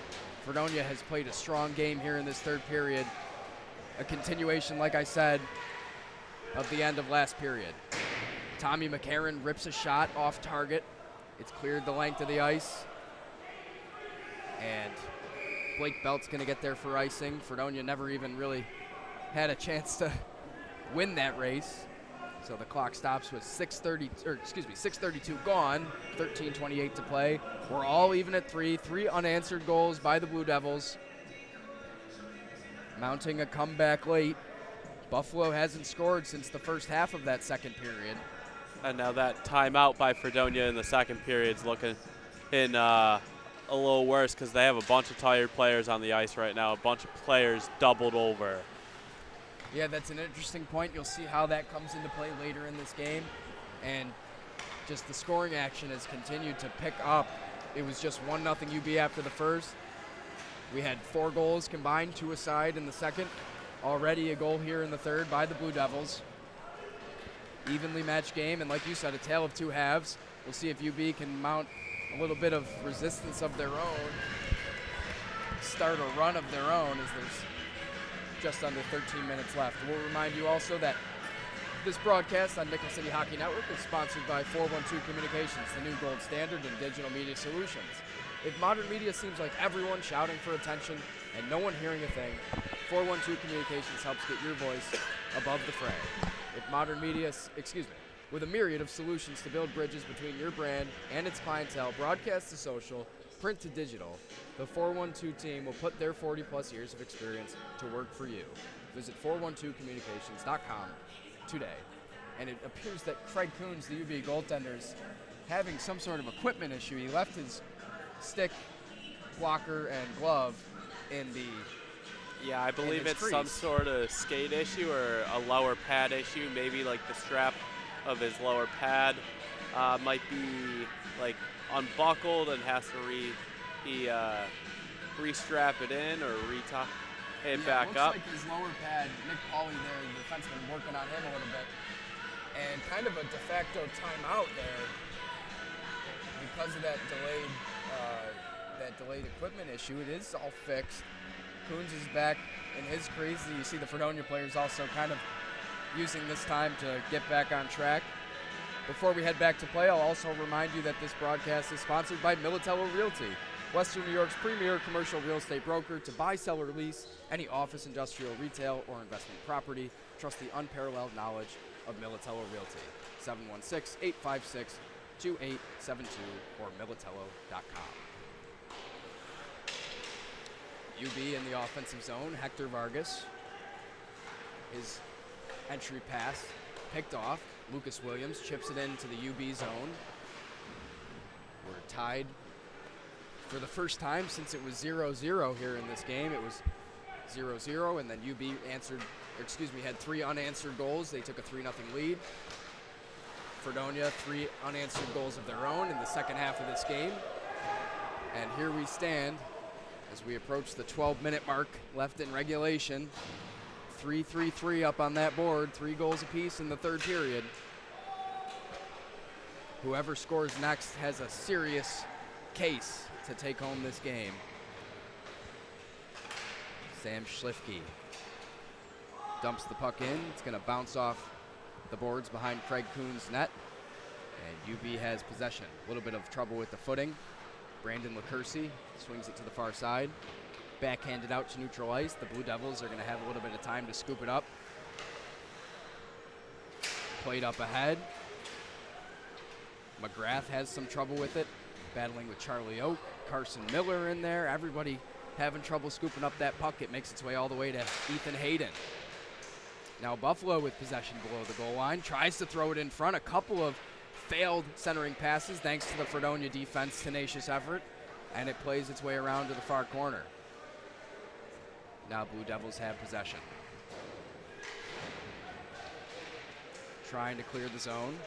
S1: Fredonia has played a strong game here in this third period. A continuation, like I said, of the end of last period. Tommy McCarron rips a shot off target. It's cleared the length of the ice. And Blake Belt's going to get there for icing. Fredonia never even really had a chance to win that race. So the clock stops with 6:32 gone, 13:28 to play. We're all even at 3 unanswered goals by the Blue Devils. Mounting a comeback late. Buffalo hasn't scored since the first half of that second period.
S2: And now that timeout by Fredonia in the second period is looking in a little worse because they have a bunch of tired players on the ice right now, a bunch of players doubled over.
S1: Yeah, that's an interesting point. You'll see how that comes into play later in this game. And just the scoring action has continued to pick up. It was just 1-0 UB after the first. We had 4 goals combined, 2 aside in the second. Already a goal here in the third by the Blue Devils. Evenly matched game, and like you said, a tale of 2 halves. We'll see if UB can mount a little bit of resistance of their own, start a run of their own, as there's just under 13 minutes left. We'll remind you also that this broadcast on Nickel City Hockey Network is sponsored by 412 Communications, the new gold standard in digital media solutions. If modern media seems like everyone shouting for attention and no one hearing a thing, 412 Communications helps get your voice above the fray. If modern media, with a myriad of solutions to build bridges between your brand and its clientele, broadcast to social, print to digital, the 412 team will put their 40-plus years of experience to work for you. Visit 412communications.com today. And it appears that Craig Coons, the UB goaltender, is having some sort of equipment issue. He left his stick, blocker, and glove in the
S2: Yeah, I believe it's
S1: crease.
S2: some sort of skate issue or a lower pad issue. Maybe like the strap of his lower pad might be like unbuckled and has to re-strap it in or re-tie it back up.
S1: Looks like his lower pad, Nick Pauly there, the defenseman, working on him a little bit. And kind of a de facto timeout there because of that delayed equipment issue. It is all fixed. Coons is back in his crease. You see the Fredonia players also kind of using this time to get back on track. Before we head back to play, I'll also remind you that this broadcast is sponsored by Militello Realty, Western New York's premier commercial real estate broker. To buy, sell, or lease any office, industrial, retail, or investment property, trust the unparalleled knowledge of Militello Realty. 716-856-2872 or militello.com. UB in the offensive zone, Hector Vargas. His entry pass picked off. Lucas Williams chips it into the UB zone. We're tied for the first time since it was 0-0 here in this game. It was 0-0, and then UB had 3 unanswered goals. They took a 3-0 lead. Fredonia, 3 unanswered goals of their own in the second half of this game. And here we stand as we approach the 12-minute mark left in regulation. 3-3-3 up on that board, 3 goals apiece in the third period. Whoever scores next has a serious case to take home this game. Sam Schlifke dumps the puck in. It's going to bounce off the boards behind Craig Coons' net. And UB has possession. A little bit of trouble with the footing. Brandon LaCursi swings it to the far side. Backhanded out to neutral ice. The Blue Devils are going to have a little bit of time to scoop it up. Played up ahead. McGrath has some trouble with it, battling with Charlie Oak. Carson Miller in there. Everybody having trouble scooping up that puck. It makes its way all the way to Ethan Hayden. Now Buffalo with possession below the goal line. Tries to throw it in front. A couple of failed centering passes thanks to the Fredonia defense tenacious effort. And it plays its way around to the far corner. Now Blue Devils have possession. Trying to clear the zone.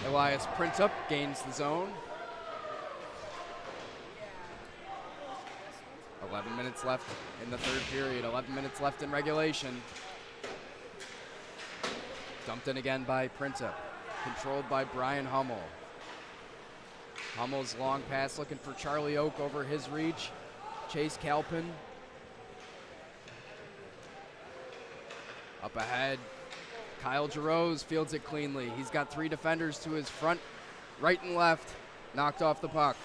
S1: Elias Printup gains the zone. 11 minutes left in the third period. 11 minutes left in regulation. Dumped in again by Printup. Controlled by Brian Hummel. Hummel's long pass looking for Charlie Oak over his reach. Chase Calpin. Up ahead. Kyle Jarosz fields it cleanly. He's got 3 defenders to his front, right and left. Knocked off the puck.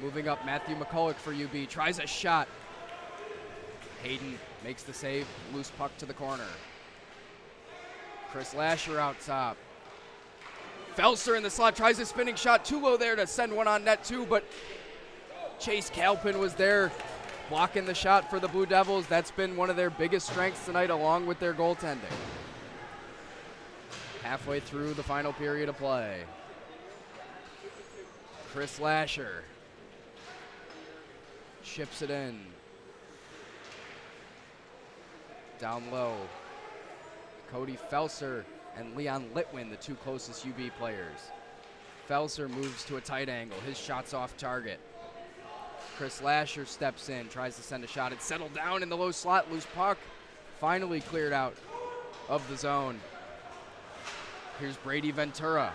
S1: Moving up, Matthew McCulloch for UB. Tries a shot. Hayden makes the save. Loose puck to the corner. Chris Lasher out top. Felser in the slot. Tries a spinning shot. Too low there to send one on net too, but Chase Calpin was there blocking the shot for the Blue Devils. That's been one of their biggest strengths tonight, along with their goaltending. Halfway through the final period of play. Chris Lasher chips it in. Down low. Cody Felser and Leon Litwin, the two closest UB players. Felser moves to a tight angle. His shot's off target. Chris Lasher steps in, tries to send a shot. It's settled down in the low slot. Loose puck. Finally cleared out of the zone. Here's Brady Ventura.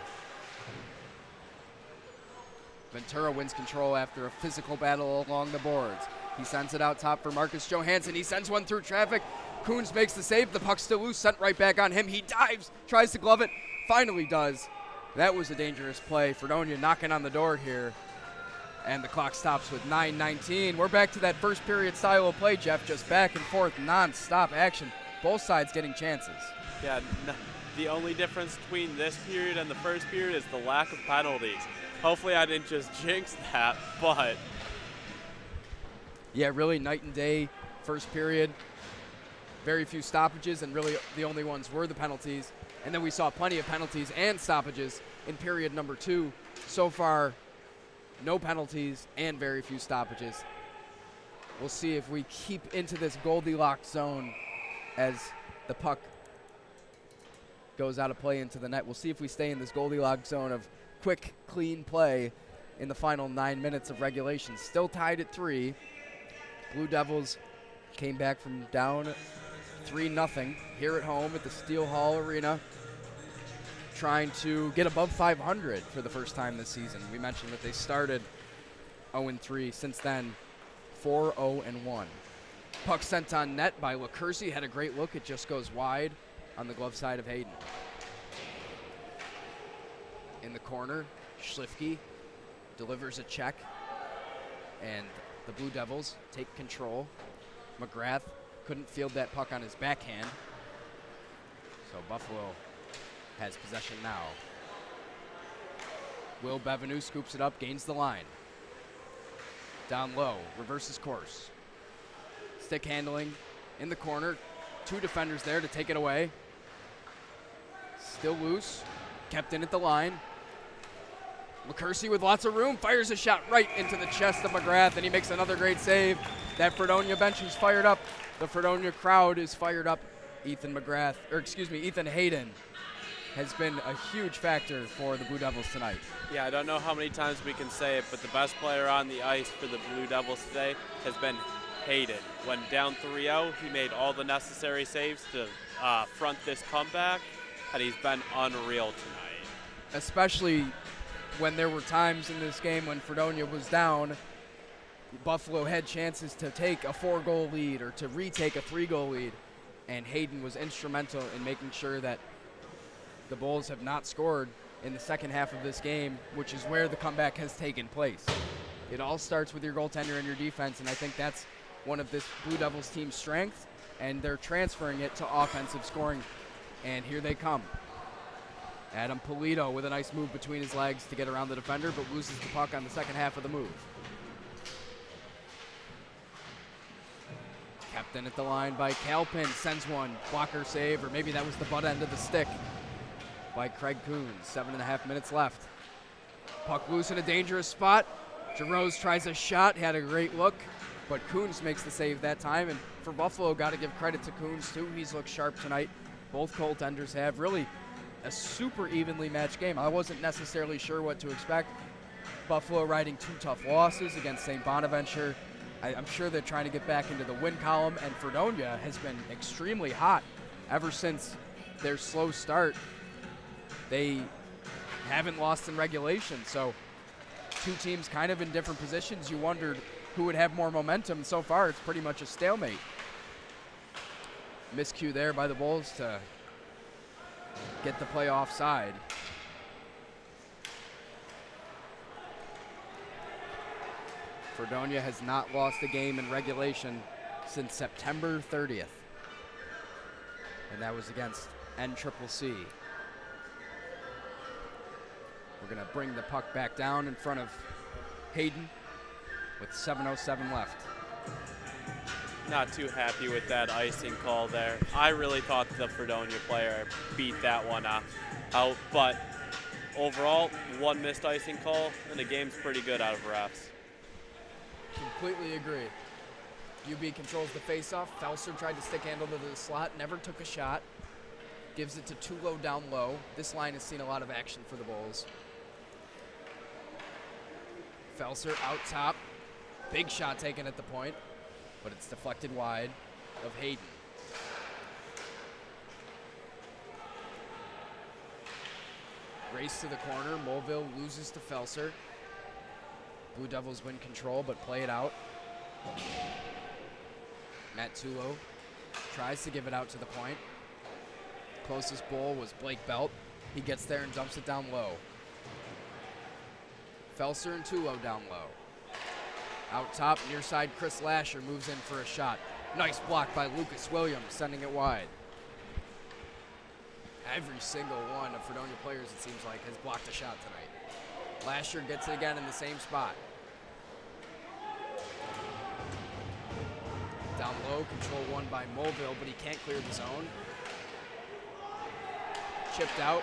S1: Ventura wins control after a physical battle along the boards. He sends it out top for Marcus Johansson. He sends one through traffic. Coons makes the save. The puck's still loose, sent right back on him. He dives, tries to glove it, finally does. That was a dangerous play. Fredonia knocking on the door here. And the clock stops with 9:19. We're back to that first period style of play, Jeff. Just back and forth, non-stop action. Both sides getting chances.
S2: Yeah, the only difference between this period and the first period is the lack of penalties. Hopefully I didn't just jinx that, but.
S1: Yeah, really night and day first period. Very few stoppages, and really the only ones were the penalties. And then we saw plenty of penalties and stoppages in period number 2. So far, no penalties and very few stoppages. We'll see if we keep into this Goldilocks zone as the puck goes out of play into the net. We'll see if we stay in this Goldilocks zone of quick, clean play in the final 9 minutes of regulation. Still tied at 3. Blue Devils came back from down 3-0 here at home at the Steele Hall Arena, trying to get above 500 for the first time this season. We mentioned that they started 0-3. Since then, 4-0-1. Puck sent on net by LaCursey. Had a great look. It just goes wide on the glove side of Hayden. In the corner, Schlifke delivers a check, and the Blue Devils take control. McGrath couldn't field that puck on his backhand, so Buffalo has possession now. Will Bevenu scoops it up, gains the line. Down low, reverses course. Stick handling in the corner. 2 defenders there to take it away. Still loose, kept in at the line. LaCursey with lots of room, fires a shot right into the chest of McGrath, and he makes another great save. That Fredonia bench is fired up. The Fredonia crowd is fired up. Ethan Hayden has been a huge factor for the Blue Devils tonight.
S2: Yeah, I don't know how many times we can say it, but the best player on the ice for the Blue Devils today has been Hayden. When down 3-0, he made all the necessary saves to front this comeback, and he's been unreal tonight.
S1: Especially when there were times in this game when Fredonia was down, Buffalo had chances to take a 4-goal lead or to retake a 3-goal lead, and Hayden was instrumental in making sure that the Bulls have not scored in the second half of this game, which is where the comeback has taken place. It all starts with your goaltender and your defense, and I think that's one of this Blue Devils team's strengths, and they're transferring it to offensive scoring, and here they come. Adam Polito with a nice move between his legs to get around the defender, but loses the puck on the second half of the move. Kept in at the line by Calpin, sends one, blocker save, or maybe that was the butt end of the stick by Craig Coons. 7.5 minutes left. Puck loose in a dangerous spot. Jarosz tries a shot, had a great look, but Coons makes the save that time, and for Buffalo, got to give credit to Coons too. He's looked sharp tonight. Both goaltenders have really a super evenly matched game. I wasn't necessarily sure what to expect. Buffalo riding 2 tough losses against St. Bonaventure. I'm sure they're trying to get back into the win column, and Fredonia has been extremely hot ever since their slow start. They haven't lost in regulation, so 2 teams kind of in different positions. You wondered who would have more momentum. So far, it's pretty much a stalemate. Miscue there by the Bulls to get the play offside. Fredonia has not lost a game in regulation since September 30th. And that was against NCCC. We're going to bring the puck back down in front of Hayden with 7:07 left.
S2: Not too happy with that icing call there. I really thought the Fredonia player beat that one out, but overall, one missed icing call, and the game's pretty good out of refs.
S1: Completely agree. UB controls the faceoff. Felser tried to stick handle to the slot, never took a shot. Gives it to Tulo down low. This line has seen a lot of action for the Bulls. Felser out top. Big shot taken at the point, but it's deflected wide of Hayden. Race to the corner. Mulville loses to Felser. Blue Devils win control, but play it out. Matt Tulo tries to give it out to the point. Closest goal was Blake Belt. He gets there and dumps it down low. Felser and Tulo down low. Out top, near side, Chris Lasher moves in for a shot. Nice block by Lucas Williams, sending it wide. Every single one of Fredonia players, it seems like, has blocked a shot tonight. Lasher gets it again in the same spot. Down low, control one by Mulville, but he can't clear the zone. Chipped out.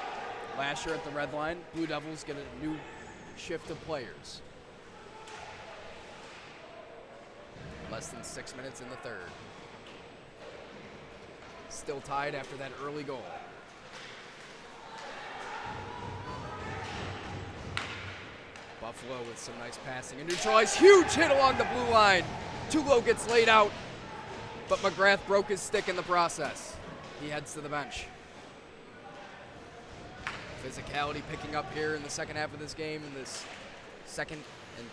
S1: Lasher at the red line. Blue Devils get a new shift of players. Less than 6 minutes in the third. Still tied after that early goal. Buffalo with some nice passing and neutralized. Huge hit along the blue line. Tulo gets laid out, but McGrath broke his stick in the process. He heads to the bench. Physicality picking up here in the second half of this game, in this second and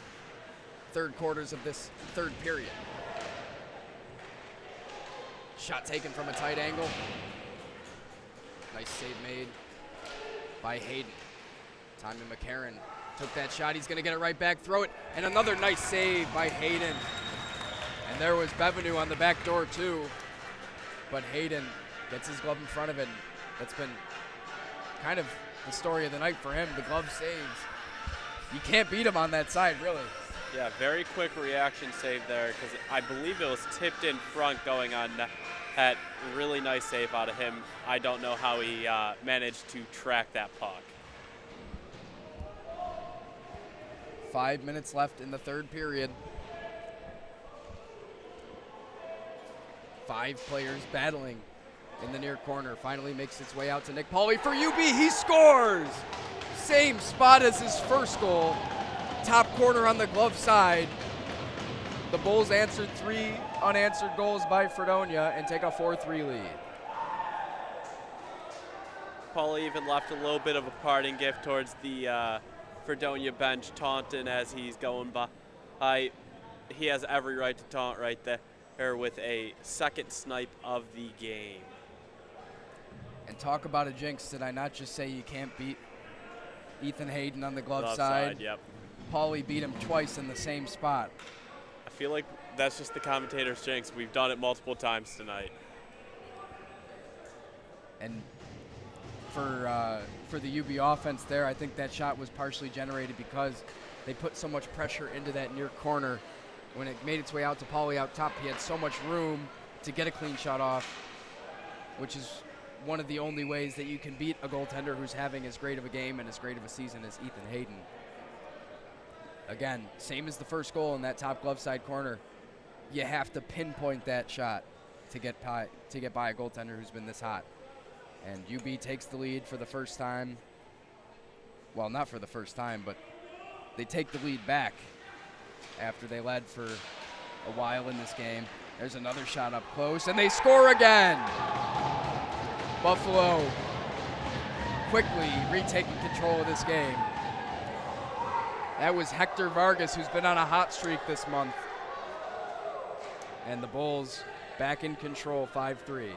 S1: third quarters of this third period. Shot taken from a tight angle. Nice save made by Hayden. Tommy McCarron took that shot. He's going to get it right back, throw it, and another nice save by Hayden. And there was Bevenu on the back door too, but Hayden gets his glove in front of it. That's been kind of the story of the night for him. The glove saves. You can't beat him on that side, really.
S2: Yeah, very quick reaction save there, because I believe it was tipped in front going on net. Really nice save out of him. I don't know how he managed to track that puck.
S1: 5 minutes left in the third period. 5 players battling in the near corner. Finally makes its way out to Nick Pauly for UB. He scores! Same spot as his first goal. Top corner on the glove side. The Bulls answered 3 unanswered goals by Fredonia and take a 4-3 lead.
S2: Pauly even left a little bit of a parting gift towards the Fredonia bench, taunting as he's going by. He has every right to taunt right there with a second snipe of the game.
S1: And talk about a jinx. Did I not just say you can't beat Ethan Hayden on the glove side?
S2: Yep.
S1: Pauly beat him twice in the same spot.
S2: I feel like that's just the commentator's jinx. We've done it multiple times tonight.
S1: And for the UB offense there, I think that shot was partially generated because they put so much pressure into that near corner. When it made its way out to Pauly out top, he had so much room to get a clean shot off, which is one of the only ways that you can beat a goaltender who's having as great of a game and as great of a season as Ethan Hayden. Again, same as the first goal in that top glove side corner. You have to pinpoint that shot to get by a goaltender who's been this hot. And UB takes the lead for the first time. Well, not for the first time, but they take the lead back after they led for a while in this game. There's another shot up close, and they score again. Buffalo quickly retaking control of this game. That was Hector Vargas, who's been on a hot streak this month. And the Bulls back in control, 5-3.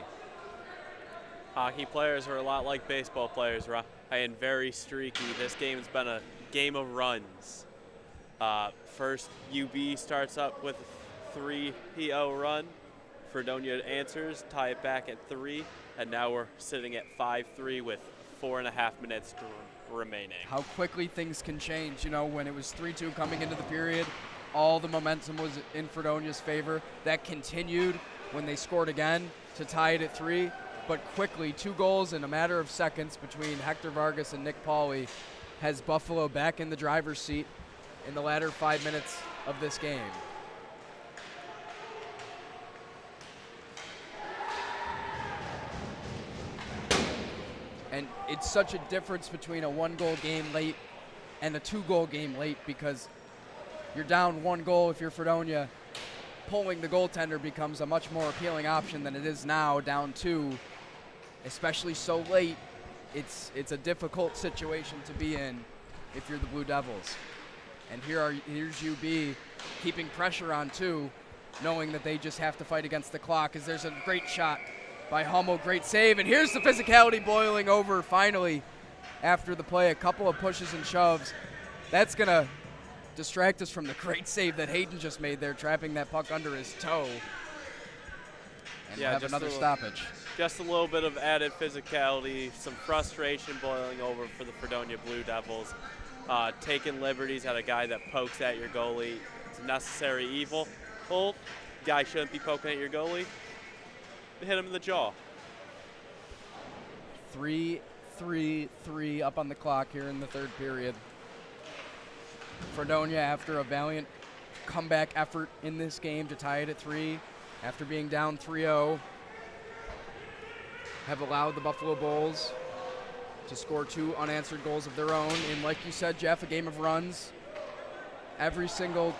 S2: Hockey players are a lot like baseball players, and very streaky. This game has been a game of runs. First, UB starts up with a 3-0 run. Fredonia answers, tie it back at 3, and now we're sitting at 5-3 with 4.5 minutes remaining.
S1: How quickly things can change. You know, when it was 3-2 coming into the period, all the momentum was in Fredonia's favor. That continued when they scored again to tie it at 3. But quickly, 2 goals in a matter of seconds between Hector Vargas and Nick Pauley has Buffalo back in the driver's seat in the latter 5 minutes of this game. And it's such a difference between a 1-goal game late and a 2-goal game late, because you're down 1 goal if you're Fredonia. Pulling the goaltender becomes a much more appealing option than it is now, down 2, especially so late. It's a difficult situation to be in if you're the Blue Devils. And here's UB keeping pressure on 2, knowing that they just have to fight against the clock, as there's a great shot by Hummel, great save, and here's the physicality boiling over finally after the play. A couple of pushes and shoves. That's going to distract us from the great save that Hayden just made there, trapping that puck under his toe. And we'll have another stoppage.
S2: Just a little bit of added physicality, some frustration boiling over for the Fredonia Blue Devils. Taking liberties at a guy that pokes at your goalie. It's a necessary evil. Guy shouldn't be poking at your goalie. Hit him in the jaw.
S1: 3-3-3 up on the clock here in the third period. Fredonia, after a valiant comeback effort in this game to tie it at 3, after being down 3-0, have allowed the Buffalo Bulls to score 2 unanswered goals of their own. And like you said, Jeff, a game of runs. Every single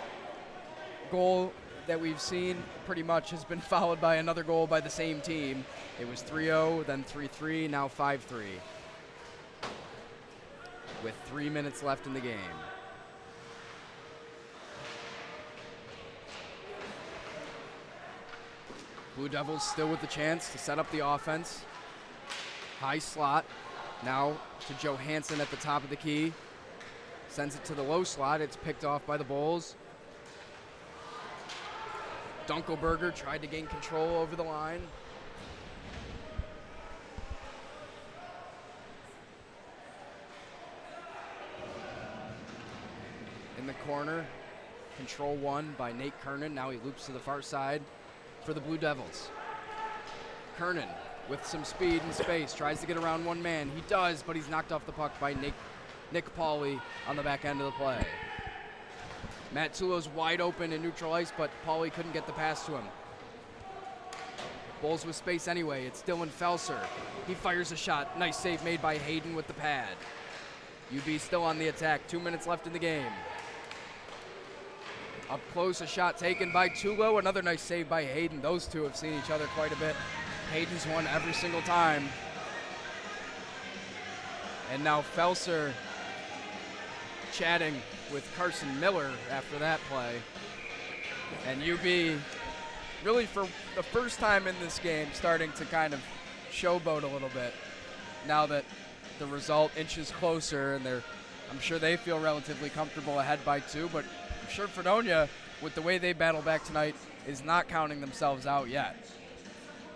S1: goal that we've seen pretty much has been followed by another goal by the same team. It was 3-0, then 3-3, now 5-3. With 3 minutes left in the game. Blue Devils still with the chance to set up the offense. High slot. Now to Johansson at the top of the key. Sends it to the low slot. It's picked off by the Bulls. Dunkelberger tried to gain control over the line. In the corner, control won by Nate Kernan. Now he loops to the far side for the Blue Devils. Kernan with some speed and space tries to get around one man. He does, but he's knocked off the puck by Nick Pauley on the back end of the play. Matt Tulo's wide open in neutral ice, but Pauley couldn't get the pass to him. Bulls with space anyway. It's Dylan Felser. He fires a shot. Nice save made by Hayden with the pad. UB still on the attack. 2 minutes left in the game. Up close, a shot taken by Tulo. Another nice save by Hayden. Those two have seen each other quite a bit. Hayden's won every single time. And now Felser chatting with Carson Miller after that play. And UB, really for the first time in this game, starting to kind of showboat a little bit now that the result inches closer, and I'm sure they feel relatively comfortable ahead by 2, but I'm sure Fredonia, with the way they battle back tonight, is not counting themselves out yet.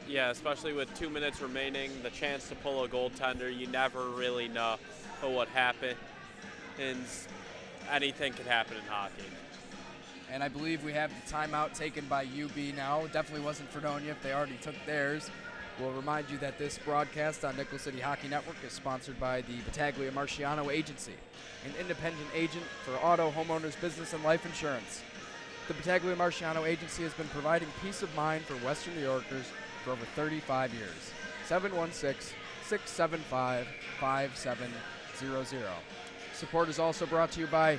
S2: Yeah, especially with 2 minutes remaining, the chance to pull a goaltender, you never really know what happens. Anything can happen in hockey.
S1: And I believe we have the timeout taken by UB now. Definitely wasn't Fredonia if they already took theirs. We'll remind you that this broadcast on Nickel City Hockey Network is sponsored by the Battaglia Marciano Agency, an independent agent for auto, homeowners, business, and life insurance. The Battaglia Marciano Agency has been providing peace of mind for Western New Yorkers for over 35 years. 716-675-5700. Support is also brought to you by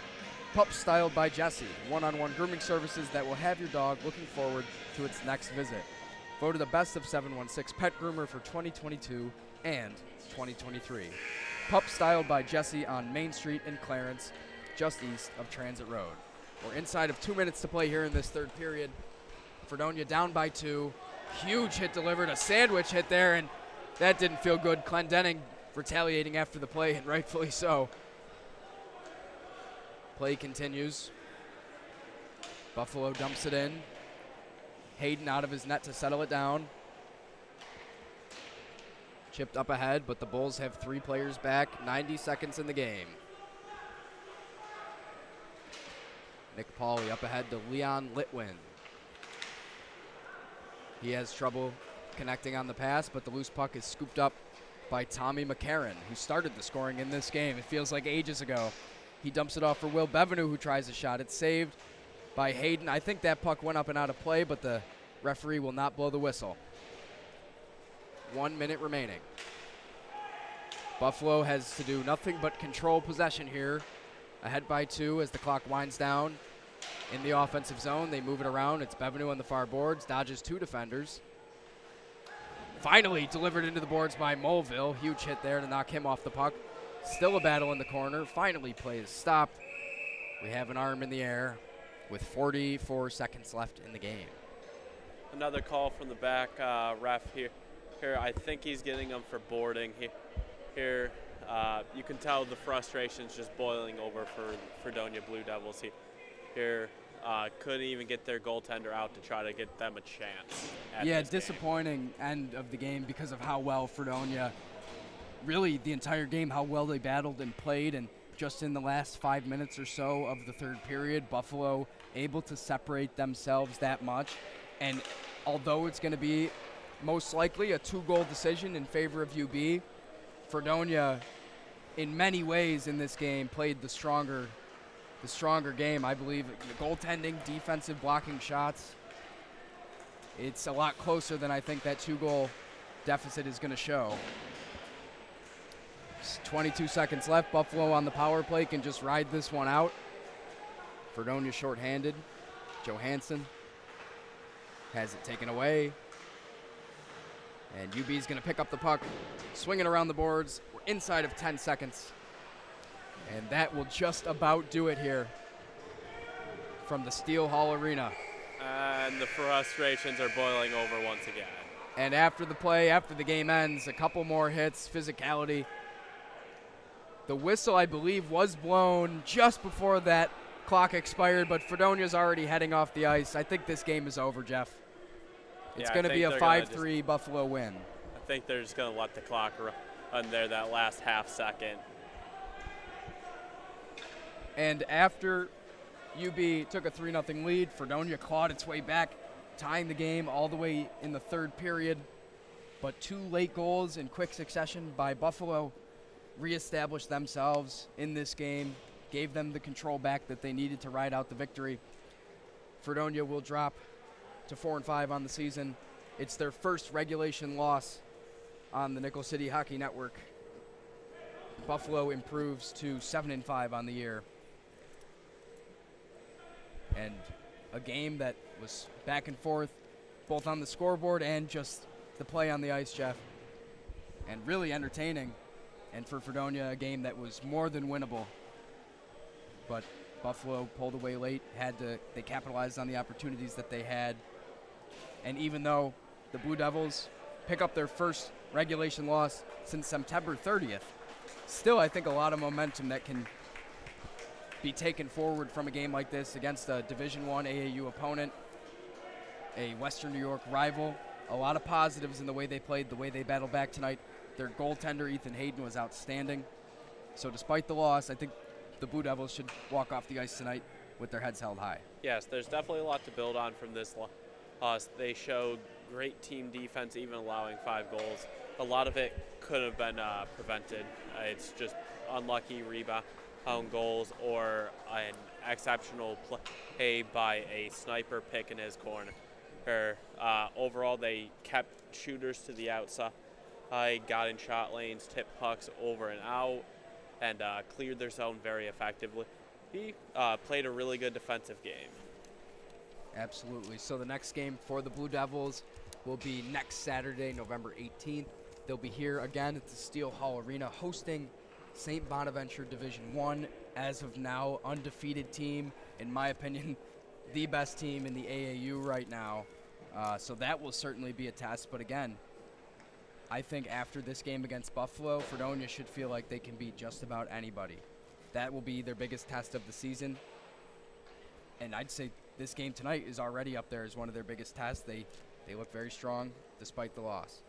S1: Pup Styled by Jesse, one-on-one grooming services that will have your dog looking forward to its next visit. Voted the best of 716 Pet Groomer for 2022 and 2023. Pup Styled by Jesse on Main Street in Clarence, just east of Transit Road. We're inside of 2 minutes to play here in this third period. Fredonia down by 2. Huge hit delivered, a sandwich hit there, and that didn't feel good. Clendenning retaliating after the play, and rightfully so. Play continues. Buffalo dumps it in. Hayden out of his net to settle it down. Chipped up ahead, but the Bulls have 3 players back. 90 seconds in the game. Nick Pauly up ahead to Leon Litwin. He has trouble connecting on the pass, but the loose puck is scooped up by Tommy McCarron, who started the scoring in this game. It feels like ages ago. He dumps it off for Will Bevenu, who tries a shot. It's saved by Hayden. I think that puck went up and out of play, but the referee will not blow the whistle. 1 minute remaining. Buffalo has to do nothing but control possession here. Ahead by 2 as the clock winds down. In the offensive zone, they move it around. It's Bevenu on the far boards, dodges 2 defenders. Finally delivered into the boards by Mulville. Huge hit there to knock him off the puck. Still a battle in the corner. Finally play is stopped. We have an arm in the air with 44 seconds left in the game.
S2: Another call from the back ref here. I think he's getting him for boarding. Here, you can tell the frustration's just boiling over for Fredonia Blue Devils. Here, couldn't even get their goaltender out to try to get them a chance.
S1: Yeah, disappointing end of the game because of how well Fredonia, really the entire game, how well they battled and played, and just in the last 5 minutes or so of the third period, Buffalo able to separate themselves that much. And although it's going to be most likely a 2-goal decision in favor of UB, Fredonia, in many ways in this game, played the stronger game. I believe the goaltending, defensive blocking shots, it's a lot closer than I think that 2-goal deficit is going to show. 22 seconds left. Buffalo on the power play can just ride this one out. Fredonia shorthanded. Johansson has it taken away. And UB is going to pick up the puck, swing it around the boards. We're inside of 10 seconds. And that will just about do it here from the Steele Hall Arena.
S2: And the frustrations are boiling over once again.
S1: And after the play, after the game ends, a couple more hits, physicality. The whistle, I believe, was blown just before that clock expired, but Fredonia's already heading off the ice. I think this game is over, Jeff. It's going to be a 5-3 Buffalo win.
S2: I think they're just going to let the clock run there that last half second.
S1: And after UB took a 3-0 lead, Fredonia clawed its way back, tying the game all the way in the third period. But 2 late goals in quick succession by Buffalo reestablished themselves in this game, gave them the control back that they needed to ride out the victory. Fredonia will drop to 4-5 on the season. It's their first regulation loss on the Nickel City Hockey Network. Buffalo improves to 7-5 on the year. And a game that was back and forth, both on the scoreboard and just the play on the ice, Jeff. And really entertaining. And for Fredonia, a game that was more than winnable. But Buffalo pulled away late, they capitalized on the opportunities that they had. And even though the Blue Devils pick up their first regulation loss since September 30th, still I think a lot of momentum that can be taken forward from a game like this against a Division I AAU opponent, a Western New York rival. A lot of positives in the way they played, the way they battled back tonight. Their goaltender, Ethan Hayden, was outstanding. So despite the loss, I think the Blue Devils should walk off the ice tonight with their heads held high.
S2: Yes, there's definitely a lot to build on from this loss. They showed great team defense, even allowing 5 goals. A lot of it could have been prevented. It's just unlucky rebound goals or an exceptional play by a sniper pick in his corner. Overall, they kept shooters to the outside, got in shot lanes, tipped pucks over and out, and cleared their zone very effectively. He played a really good defensive game.
S1: Absolutely. So the next game for the Blue Devils will be next Saturday, November 18th. They'll be here again at the Steele Hall Arena hosting St. Bonaventure Division I. As of now, undefeated team. In my opinion, the best team in the AAU right now. So that will certainly be a test. But again, I think after this game against Buffalo, Fredonia should feel like they can beat just about anybody. That will be their biggest test of the season. And I'd say This game tonight is already up there as one of their biggest tests. They look very strong despite the loss.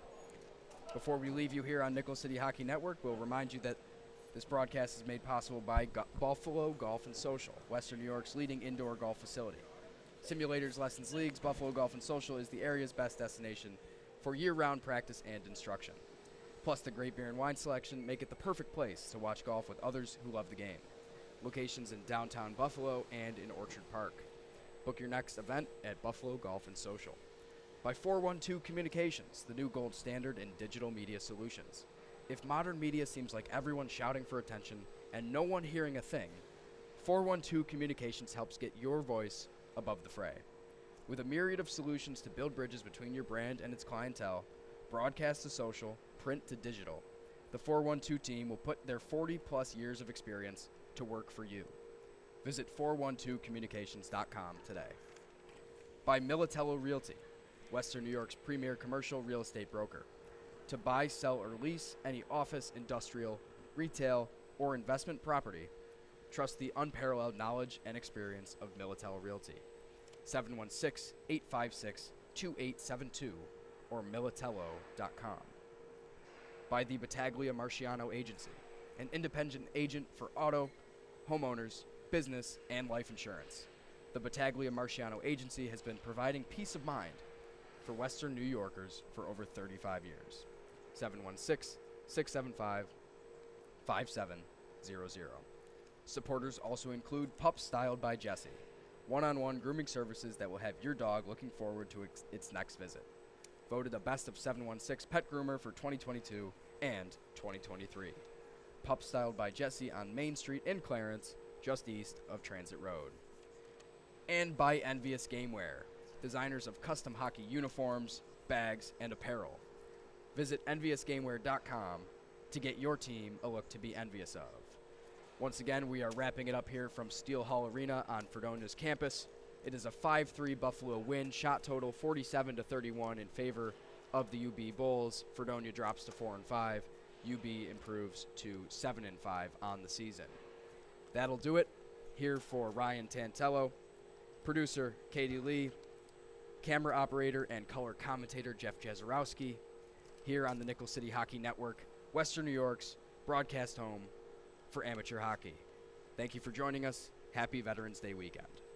S1: Before we leave you here on Nickel City Hockey Network, we'll remind you that this broadcast is made possible by Buffalo Golf and Social, Western New York's leading indoor golf facility. Simulators, lessons, leagues, Buffalo Golf and Social is the area's best destination for year-round practice and instruction. Plus, the great beer and wine selection make it the perfect place to watch golf with others who love the game. Locations in downtown Buffalo and in Orchard Park. Book your next event at Buffalo Golf and Social. By 412 Communications, the new gold standard in digital media solutions. If modern media seems like everyone shouting for attention and no one hearing a thing, 412 Communications helps get your voice above the fray. With a myriad of solutions to build bridges between your brand and its clientele, broadcast to social, print to digital, the 412 team will put their 40-plus years of experience to work for you. Visit 412communications.com today. By Militello Realty, Western New York's premier commercial real estate broker. To buy, sell, or lease any office, industrial, retail, or investment property, trust the unparalleled knowledge and experience of Militello Realty. 716-856-2872 or militello.com. By the Battaglia Marciano Agency, an independent agent for auto, homeowners, business, and life insurance. The Battaglia Marciano Agency has been providing peace of mind for Western New Yorkers for over 35 years. 716-675-5700. Supporters also include Pups Styled by Jesse, one-on-one grooming services that will have your dog looking forward to its next visit. Voted a Best of 716 Pet Groomer for 2022 and 2023. Pups Styled by Jesse on Main Street in Clarence, just east of Transit Road. And by Envious Gameware, designers of custom hockey uniforms, bags, and apparel. Visit enviousgameware.com to get your team a look to be envious of. Once again, we are wrapping it up here from Steele Hall Arena on Fredonia's campus. It is a 5-3 Buffalo win, shot total 47-31 in favor of the UB Bulls. Fredonia drops to 4-5. UB improves to 7-5 on the season. That'll do it here for Ryan Tantello, producer Katie Lee, camera operator and color commentator Jeff Jazarowski, here on the Nickel City Hockey Network, Western New York's broadcast home for amateur hockey. Thank you for joining us. Happy Veterans Day weekend.